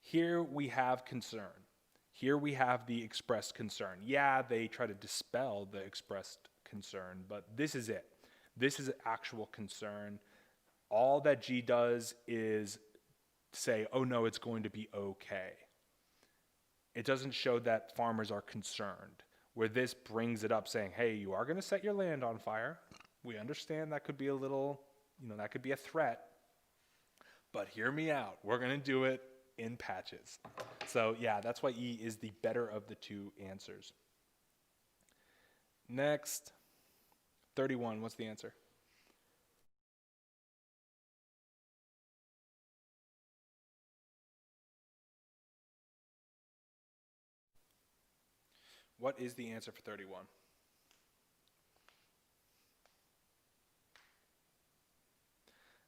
Here we have concern. Here we have the expressed concern. Yeah, they try to dispel the expressed concern, but this is it. This is actual concern. All that G does is say, oh no, it's going to be okay. It doesn't show that farmers are concerned, where this brings it up saying, hey, you are going to set your land on fire. We understand that could be a little, that could be a threat, but hear me out. We're going to do it in patches. So yeah, that's why E is the better of the two answers. Next, 31, what's the answer? What is the answer for 31?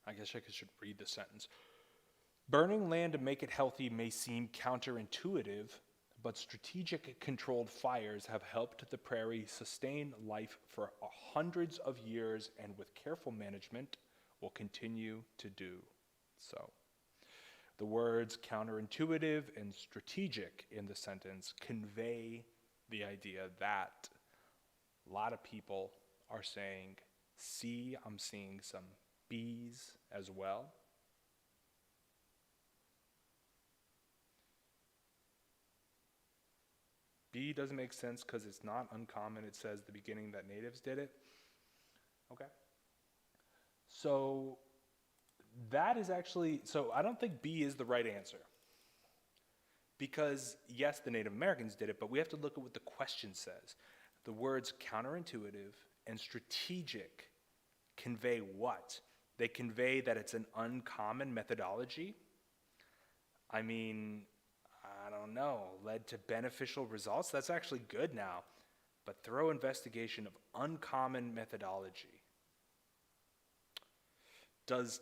I guess I should read the sentence. Burning land to make it healthy may seem counterintuitive, but strategic controlled fires have helped the prairie sustain life for hundreds of years and with careful management will continue to do so. The words counterintuitive and strategic in the sentence convey the idea that a lot of people are saying C. I'm seeing some B's as well. B doesn't make sense because it's not uncommon. It says at the beginning that natives did it. Okay. So that is actually, so I don't think B is the right answer. Because yes, the Native Americans did it, but we have to look at what the question says. The words counterintuitive and strategic convey what? They convey that it's an uncommon methodology. I mean, I don't know, led to beneficial results. That's actually good now. But thorough investigation of uncommon methodology. Does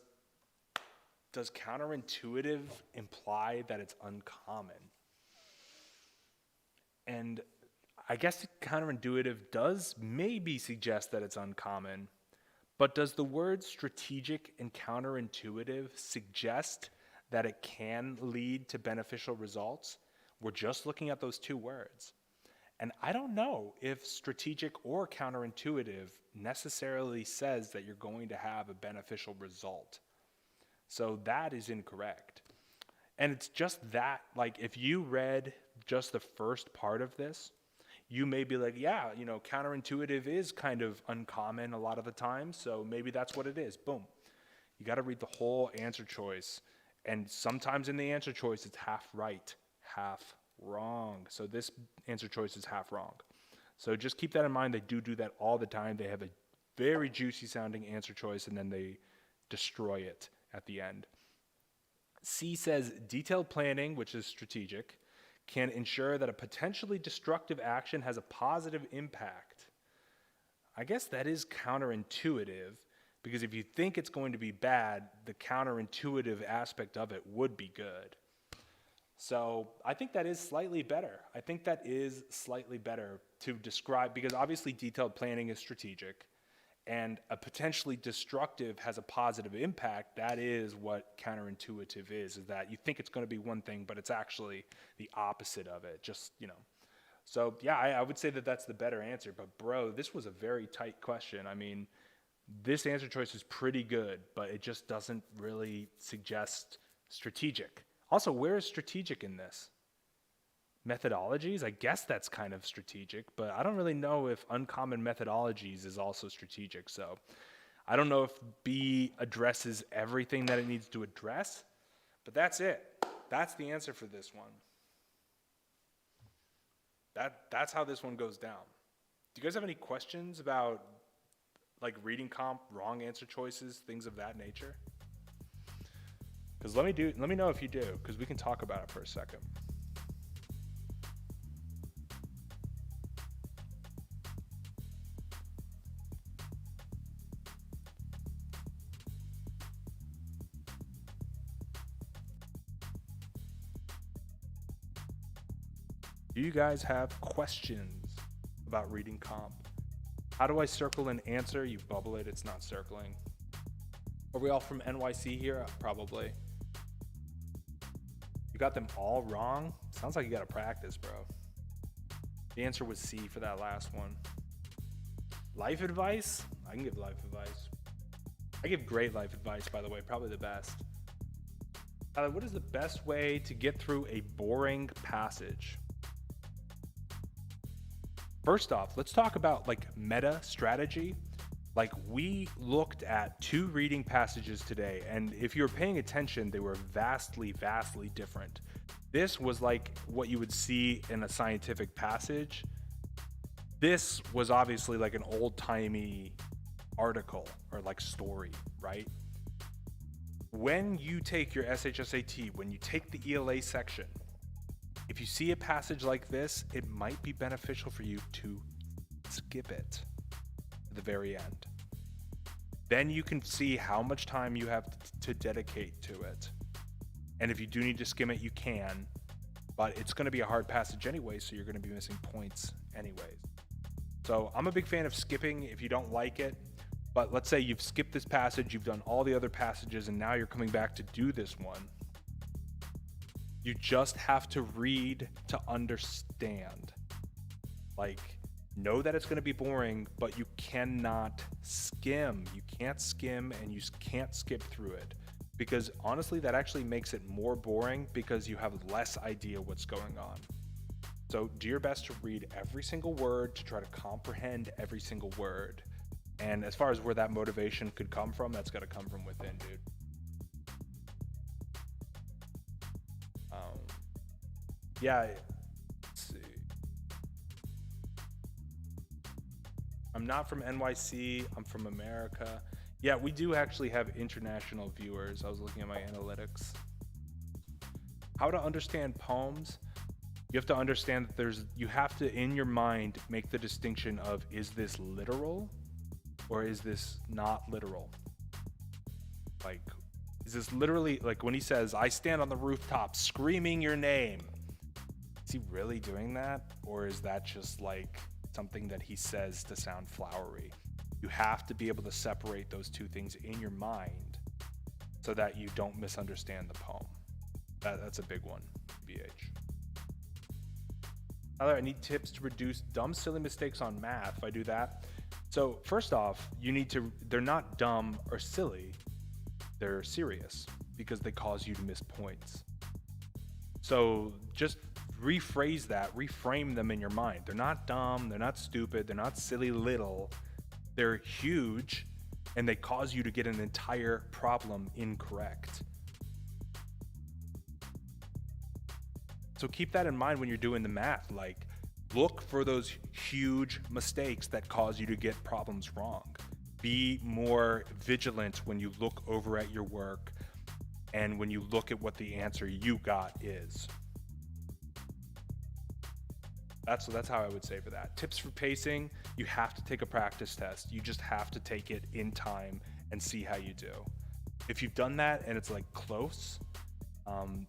counterintuitive imply that it's uncommon? And I guess counterintuitive does maybe suggest that it's uncommon, but does the word strategic and counterintuitive suggest that it can lead to beneficial results? We're just looking at those two words. And I don't know if strategic or counterintuitive necessarily says that you're going to have a beneficial result. So that is incorrect. And it's just that, like, if you read just the first part of this, you may be like, yeah, counterintuitive is kind of uncommon a lot of the time, so maybe that's what it is. Boom. You got to read the whole answer choice. And sometimes in the answer choice, it's half right, half wrong. So this answer choice is half wrong. So just keep that in mind. They do that all the time. They have a very juicy sounding answer choice, and then they destroy it at the end. C says detailed planning, which is strategic, can ensure that a potentially destructive action has a positive impact. I guess that is counterintuitive, because if you think it's going to be bad, the counterintuitive aspect of it would be good. So I think that is slightly better. I think that is slightly better to describe, because obviously detailed planning is strategic, and a potentially destructive has a positive impact. That is what counterintuitive is that you think it's going to be one thing, but it's actually the opposite of it. So yeah, I would say that that's the better answer. But bro, this was a very tight question. I mean, this answer choice is pretty good, but it just doesn't really suggest strategic. Also, where is strategic in this? Methodologies, I guess that's kind of strategic, but I don't really know if uncommon methodologies is also strategic. So I don't know if B addresses everything that it needs to address, But that's it. That's the answer for this one. That's how this one goes down. Do you guys have any questions about like reading comp, wrong answer choices, things of that nature? Because let me know if you do, because we can talk about it for a second. Do you guys have questions about reading comp? How do I circle an answer? You bubble it, it's not circling. Are we all from NYC here? Probably. You got them all wrong? Sounds like you gotta practice, bro. The answer was C for that last one. Life advice? I can give life advice. I give great life advice, by the way, probably the best. What is the best way to get through a boring passage? First off, let's talk about like meta strategy. Like we looked at 2 reading passages today, and if you were paying attention, they were vastly, vastly different. This was like what you would see in a scientific passage. This was obviously like an old-timey article or like story, right? When you take your SHSAT, when you take the ELA section, if you see a passage like this, it might be beneficial for you to skip it to the very end. Then you can see how much time you have to dedicate to it. And if you do need to skim it, you can, but it's gonna be a hard passage anyway, so you're gonna be missing points anyways. So I'm a big fan of skipping if you don't like it, but let's say you've skipped this passage, you've done all the other passages, and now you're coming back to do this one. You just have to read to understand. Like, know that it's going to be boring, but you cannot skim. You can't skim and you can't skip through it. Because honestly, that actually makes it more boring because you have less idea what's going on. So do your best to read every single word, to try to comprehend every single word. And as far as where that motivation could come from, that's got to come from within, dude. Yeah, let's see. I'm not from NYC, I'm from America. Yeah, we do actually have international viewers. I was looking at my analytics. How to understand poems? You have to understand that you have to, in your mind, make the distinction of, is this literal or is this not literal? Like, is this literally, like when he says, I stand on the rooftop screaming your name, is he really doing that? Or is that just like something that he says to sound flowery? You have to be able to separate those two things in your mind so that you don't misunderstand the poem. That's a big one, BH. Tyler, I need tips to reduce dumb, silly mistakes on math if I do that. So first off, they're not dumb or silly, they're serious because they cause you to miss points. So just rephrase that, reframe them in your mind. They're not dumb, they're not stupid, they're not silly little, they're huge, and they cause you to get an entire problem incorrect. So keep that in mind when you're doing the math. Like, look for those huge mistakes that cause you to get problems wrong. Be more vigilant when you look over at your work and when you look at what the answer you got is. That's how I would say for that. Tips for pacing, you have to take a practice test. You just have to take it in time and see how you do. If you've done that and it's like close,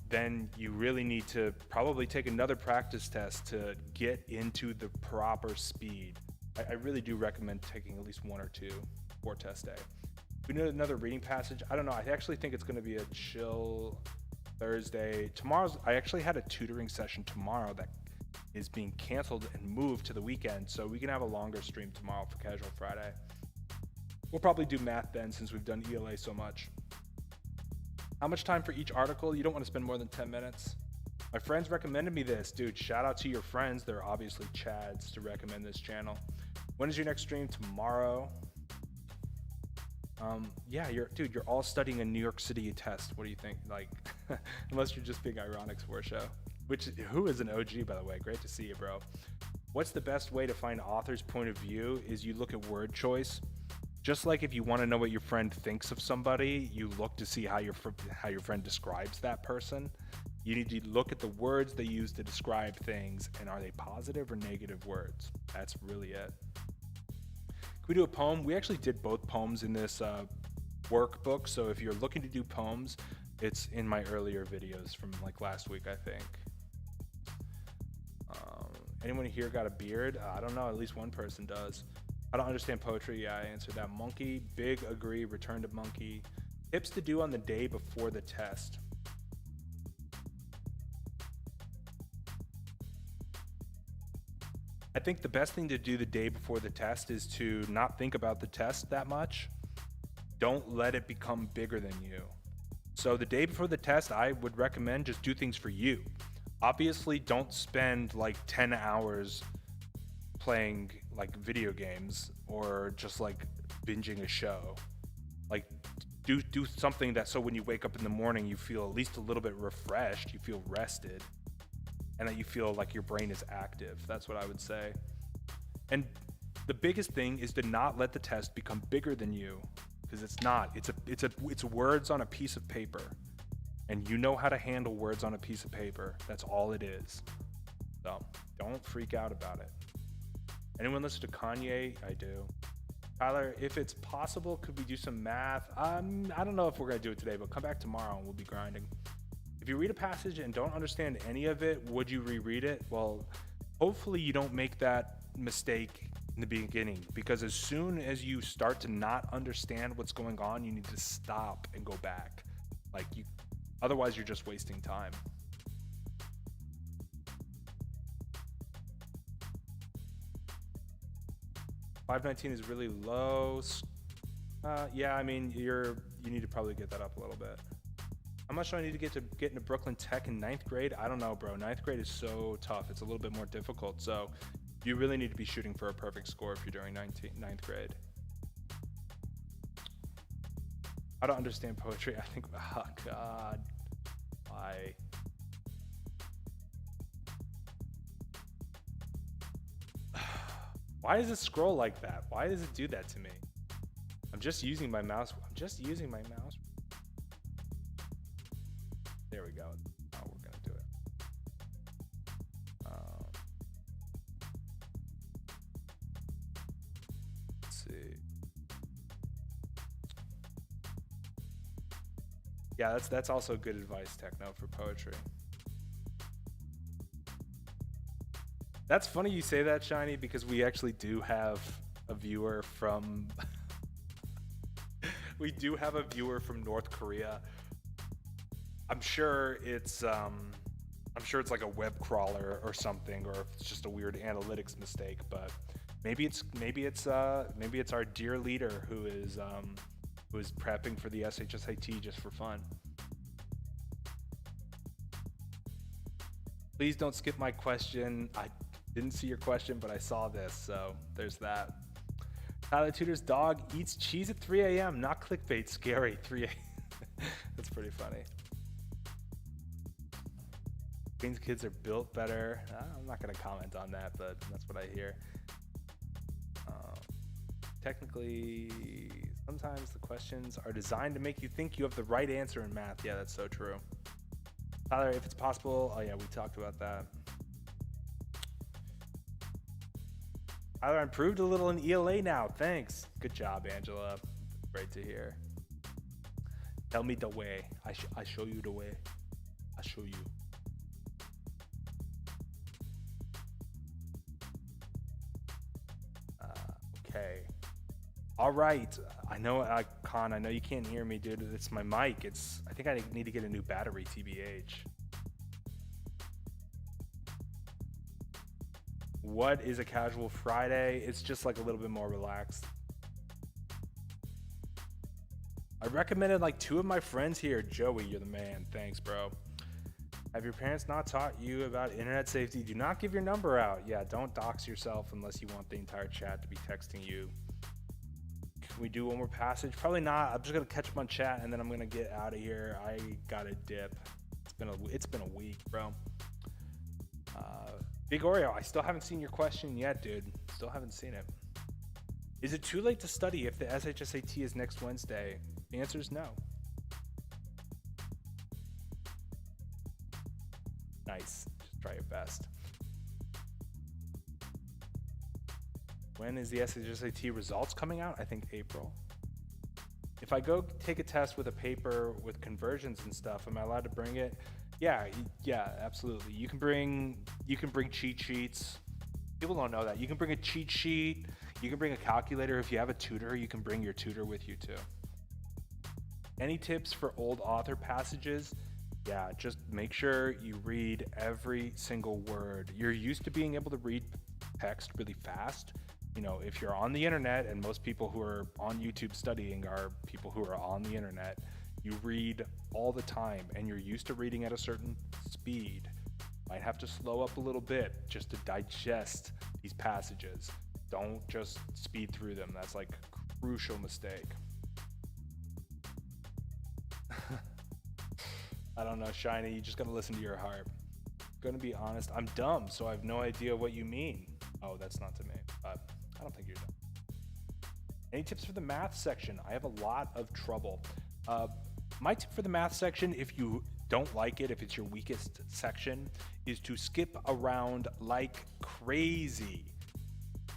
then you really need to probably take another practice test to get into the proper speed. I really do recommend taking at least 1 or 2 for test day. We need another reading passage. I don't know. I actually think it's going to be a chill Thursday. I actually had a tutoring session tomorrow that is being canceled and moved to the weekend, so we can have a longer stream tomorrow for Casual Friday. We'll probably do math then since we've done ELA so much. How much time for each article? You don't want to spend more than 10 minutes. My friends recommended me this. Dude, shout out to your friends. They're obviously Chads to recommend this channel. When is your next stream? Tomorrow. Yeah, you're all studying a New York City test. What do you think? Like, unless you're just being ironic for a show. Who is an OG, by the way? Great to see you, bro. What's the best way to find author's point of view is you look at word choice. Just like if you want to know what your friend thinks of somebody, you look to see how your friend describes that person. You need to look at the words they use to describe things, and are they positive or negative words? That's really it. Can we do a poem? We actually did both poems in this workbook, so if you're looking to do poems, it's in my earlier videos from like last week, I think. Anyone here got a beard? I don't know, at least one person does. I don't understand poetry. Yeah, I answered that. Monkey, big, agree, return to monkey. Tips to do on the day before the test. I think the best thing to do the day before the test is to not think about the test that much. Don't let it become bigger than you. So the day before the test, I would recommend just do things for you. Obviously, don't spend like 10 hours playing like video games or just like binging a show. Like do something that so when you wake up in the morning, you feel at least a little bit refreshed, you feel rested, and that you feel like your brain is active. That's what I would say. And the biggest thing is to not let the test become bigger than you, because it's not. It's words on a piece of paper. And you know how to handle words on a piece of paper. That's all it is. So don't freak out about it. Anyone listen to Kanye? I do. Tyler, if it's possible, could we do some math? I don't know if we're gonna do it today, but come back tomorrow and we'll be grinding. If you read a passage and don't understand any of it, would you reread it? Well, hopefully you don't make that mistake in the beginning, because as soon as you start to not understand what's going on, you need to stop and go back. Otherwise you're just wasting time. $519 is really low. Yeah, I mean, you need to probably get that up a little bit. How much do I need to get into Brooklyn Tech in 9th grade? I don't know, bro. 9th grade is so tough. It's a little bit more difficult. So you really need to be shooting for a perfect score if you're doing 9th grade. I don't understand poetry. I think, oh God, why? Why does it scroll like that? Why does it do that to me? I'm just using my mouse. There we go. Oh, we're gonna do it. Let's see. Yeah, that's also good advice, Techno, for poetry. That's funny you say that, Shiny, because we actually do have a viewer from we do have a viewer from North Korea. I'm sure it's like a web crawler or something, or it's just a weird analytics mistake, but maybe it's our dear leader who is prepping for the SHSAT just for fun. Please don't skip my question. I didn't see your question, but I saw this, so there's that. Tyler Tutor's dog eats cheese at 3 a.m. Not clickbait, scary. 3 a.m. That's pretty funny. Queen's kids are built better. I'm not going to comment on that, but that's what I hear. Technically, sometimes the questions are designed to make you think you have the right answer in math. Yeah, that's so true. Tyler, if it's possible, oh yeah, we talked about that. Tyler, I improved a little in ELA now. Thanks. Good job, Angela. Great to hear. Tell me the way. I show you the way. I show you. Okay. All right. I know, Con, I know you can't hear me, dude. It's my mic. I think I need to get a new battery, TBH. What is a casual Friday? It's just like a little bit more relaxed. I recommended like 2 of my friends here. Joey, you're the man. Thanks, bro. Have your parents not taught you about internet safety? Do not give your number out. Yeah, don't dox yourself unless you want the entire chat to be texting you. We do one more passage? Probably not. I'm just gonna catch up on chat and then I'm gonna get out of here. I gotta dip. It's been a week, bro. Big Oreo, I still haven't seen your question yet, dude. Still haven't seen it. Is it too late to study if the SHSAT is next Wednesday? The answer is no. Nice. Just try your best. When is the SHSAT results coming out? I think April. If I go take a test with a paper with conversions and stuff, am I allowed to bring it? Yeah, absolutely. You can bring cheat sheets. People don't know that. You can bring a cheat sheet. You can bring a calculator. If you have a tutor, you can bring your tutor with you too. Any tips for old author passages? Yeah, just make sure you read every single word. You're used to being able to read text really fast. You know, if you're on the internet, and most people who are on YouTube studying are people who are on the internet, you read all the time and you're used to reading at a certain speed. Might have to slow up a little bit just to digest these passages. Don't just speed through them. That's like a crucial mistake. I don't know, Shiny, you just gotta listen to your heart. Gonna be honest, I'm dumb, so I have no idea what you mean. Oh, that's not to me, but I don't think you're dumb. Any tips for the math section? I have a lot of trouble. My tip for the math section, if you don't like it, if it's your weakest section, is to skip around like crazy.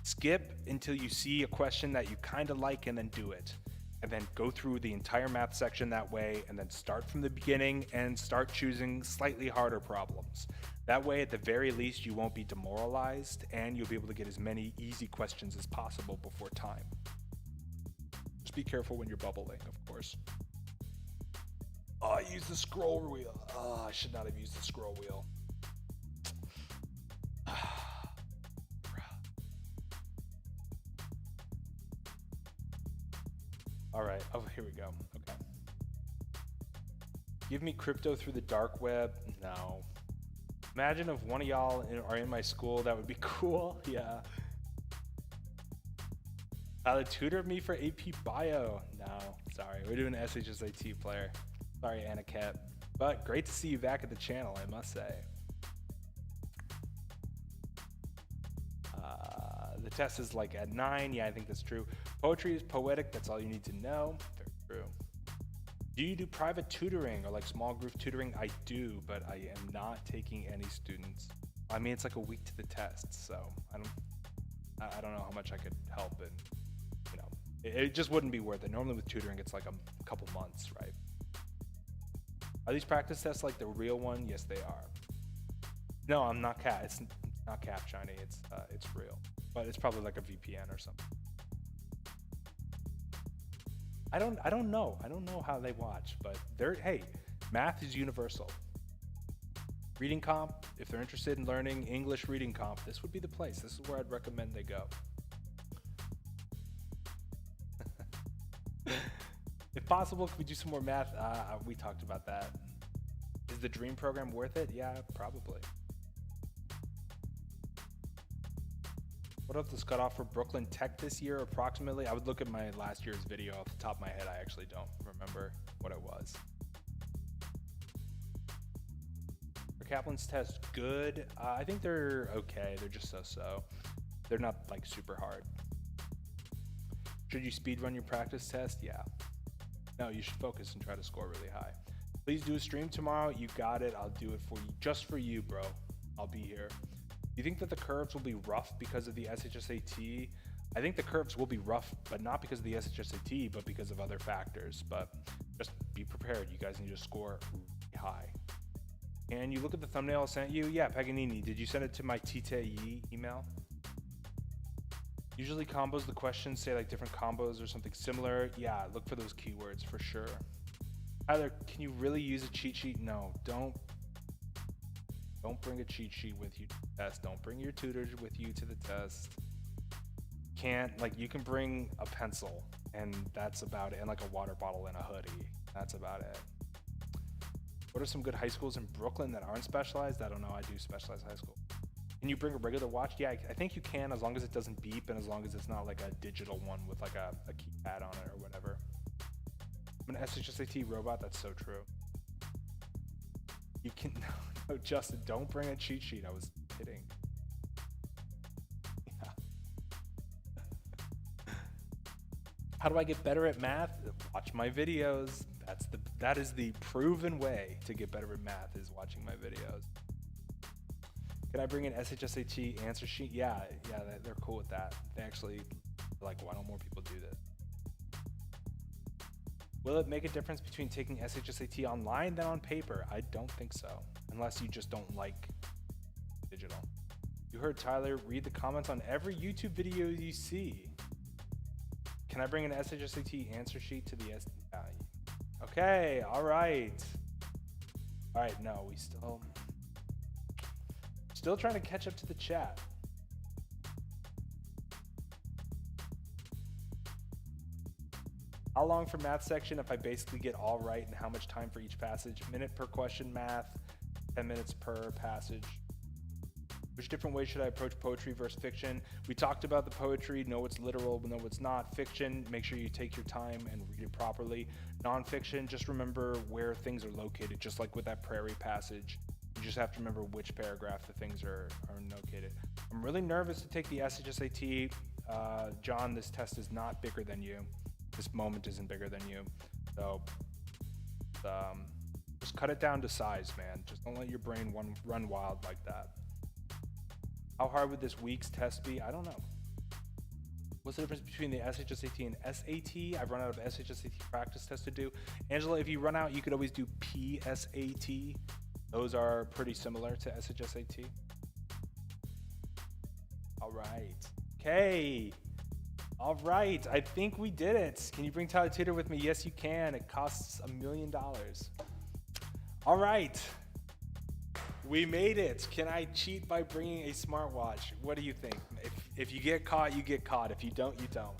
Skip until you see a question that you kind of like and then do it. And then go through the entire math section that way, and then start from the beginning and start choosing slightly harder problems. That way, at the very least, you won't be demoralized and you'll be able to get as many easy questions as possible before time. Just be careful when you're bubbling, of course. Oh, I used the scroll wheel. Oh, I should not have used the scroll wheel. All right, oh, here we go. Okay. Give me crypto through the dark web? No. Imagine if one of y'all are in my school, that would be cool. Yeah. Tyler tutored me for AP Bio. No, sorry, we're doing SHSAT player. Sorry, Anna Cat. But great to see you back at the channel, I must say. The test is like at 9. Yeah, I think that's true. Poetry is poetic. That's all you need to know. Very true. Do you do private tutoring or like small group tutoring? I do, but I am not taking any students. I mean, it's like a week to the test, so I don't know how much I could help, and you know, it just wouldn't be worth it. Normally with tutoring, it's like a couple months, right? Are these practice tests like the real one? Yes, they are. No, I'm not Cat. It's not Cap Shiny. It's real, but it's probably like a VPN or something. I don't know. I don't know how they watch, but hey, math is universal. Reading comp, if they're interested in learning English reading comp, this would be the place. This is where I'd recommend they go. If possible, could we do some more math? We talked about that. Is the dream program worth it? Yeah, probably. What if this cut off for Brooklyn Tech this year approximately? I would look at my last year's video. Off the top of my head, I actually don't remember what it was. For Kaplan's test, good. I think they're okay. They're just so-so. They're not like super hard. Should you speed run your practice test? Yeah. No, you should focus and try to score really high. Please do a stream tomorrow. You got it. I'll do it for you. Just for you, bro. I'll be here. You think that the curves will be rough because of the SHSAT? I think the curves will be rough, but not because of the SHSAT, but because of other factors. But just be prepared. You guys need to score really high. And you look at the thumbnail I sent you? Yeah, Paganini, did you send it to my TTE email? Usually combos the questions say like different combos or something similar. Yeah, look for those keywords for sure. Tyler, can you really use a cheat sheet? No, don't bring a cheat sheet with you to the test. Don't bring your tutors with you to the test. You can bring a pencil and that's about it, and like a water bottle and a hoodie. That's about it. What are some good high schools in Brooklyn that aren't specialized? I don't know. I do specialized high school. Can you bring a regular watch? Yeah, I think you can, as long as it doesn't beep and as long as it's not like a digital one with like a keypad on it or whatever. I'm an SHSAT robot. That's so true. You can no, Justin, don't bring a cheat sheet. I was kidding. Yeah. How do I get better at math? Watch my videos. That is the proven way to get better at math, is watching my videos. Can I bring an SHSAT answer sheet? Yeah, they're cool with that. They actually are like, why don't more people do this? Will it make a difference between taking SHSAT online than on paper? I don't think so, unless you just don't like digital. You heard Tyler, read the comments on every YouTube video you see. Can I bring an SHSAT answer sheet to the Okay, all right. All right, no, we still trying to catch up to the chat. How long for math section if I basically get all right, and how much time for each passage? Minute per question math, 10 minutes per passage. Which different way should I approach poetry versus fiction? We talked about the poetry, know what's literal, know what's not. Fiction, make sure you take your time and read it properly. Nonfiction, just remember where things are located, just like with that prairie passage. You just have to remember which paragraph the things are located. I'm really nervous to take the SHSAT. John, this test is not bigger than you. This moment isn't bigger than you. So just cut it down to size, man. Just don't let your brain run wild like that. How hard would this week's test be? I don't know. What's the difference between the SHSAT and SAT? I've run out of SHSAT practice tests to do. Angela, if you run out, you could always do PSAT. Those are pretty similar to SHSAT. All right. Okay. All right. I think we did it. Can you bring Tyler Tutor with me? Yes, you can. It costs $1 million. All right. We made it. Can I cheat by bringing a smartwatch? What do you think? If you get caught, you get caught. If you don't, you don't.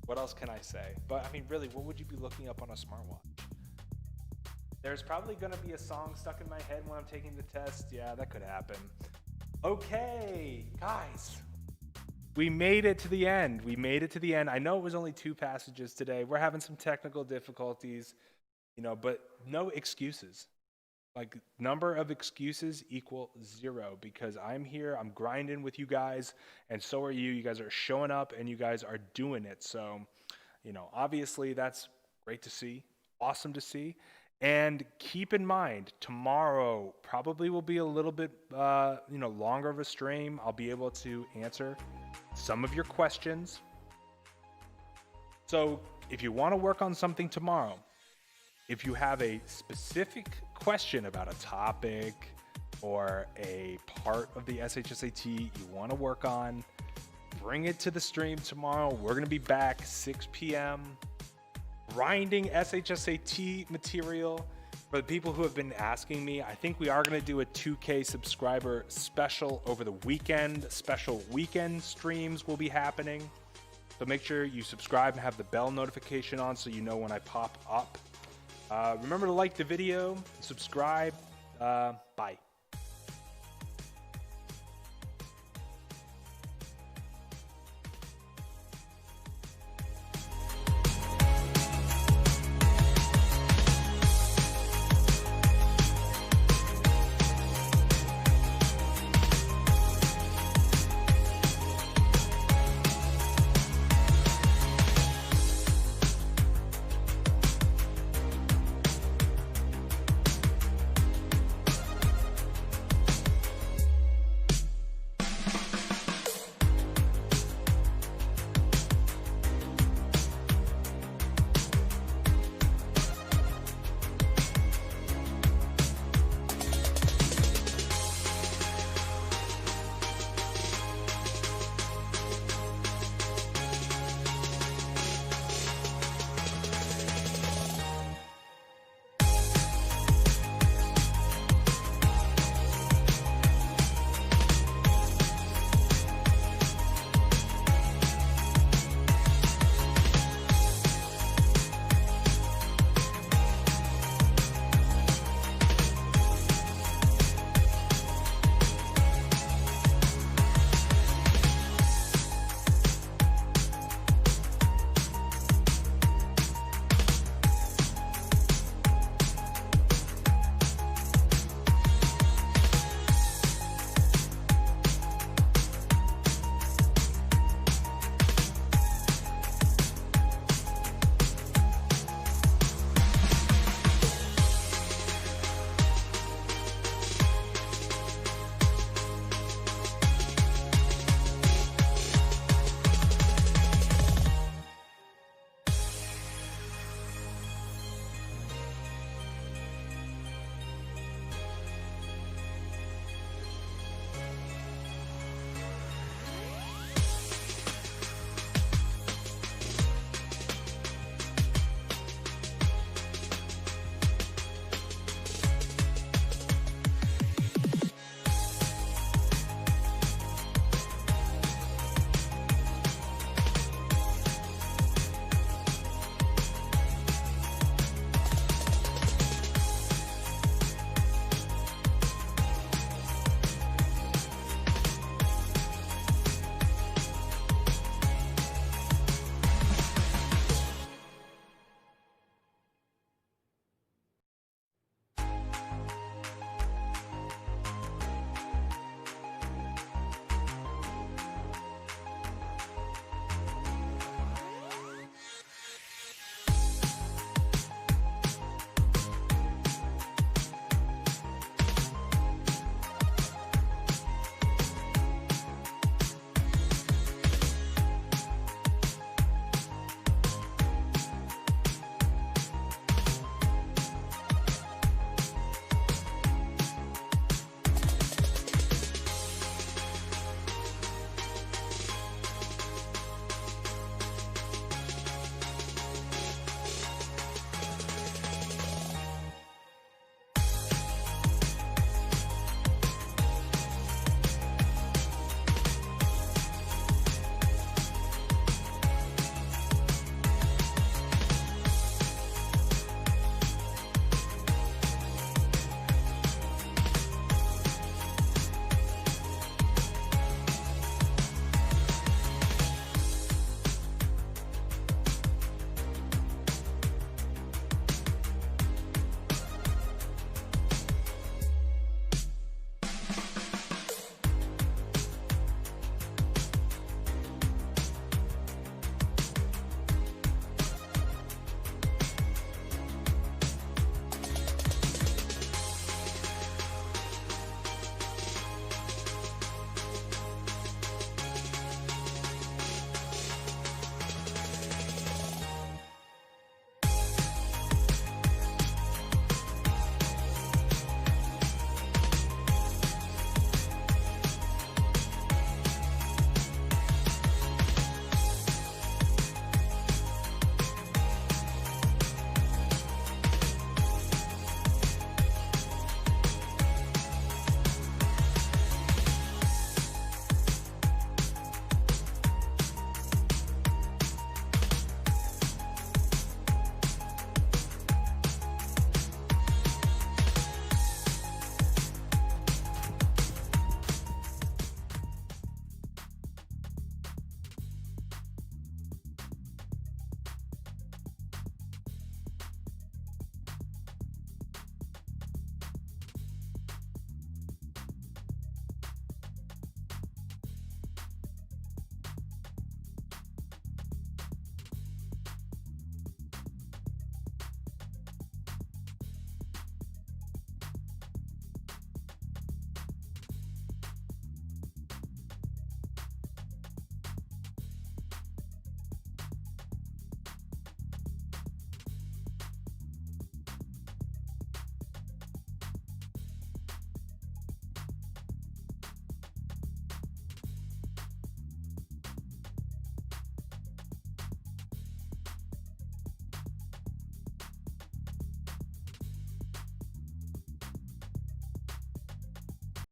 What else can I say? But I mean, really, what would you be looking up on a smartwatch? There's probably going to be a song stuck in my head when I'm taking the test. Yeah, that could happen. Okay, guys. We made it to the end. We made it to the end. I know it was only 2 passages today. We're having some technical difficulties, but no excuses. Like, number of excuses equal 0, because I'm here, I'm grinding with you guys, and so are you. You guys are showing up, and you guys are doing it. So, obviously that's great to see, awesome to see. And keep in mind, tomorrow probably will be a little bit, longer of a stream. I'll be able to answer some of your questions. So if you want to work on something tomorrow, if you have a specific question about a topic or a part of the SHSAT you want to work on, bring it to the stream tomorrow. We're going to be back 6 p.m. grinding SHSAT material. For the people who have been asking me, I think we are going to do a 2K subscriber special over the weekend. Special weekend streams will be happening. So make sure you subscribe and have the bell notification on so you know when I pop up. Remember to like the video, subscribe. Bye.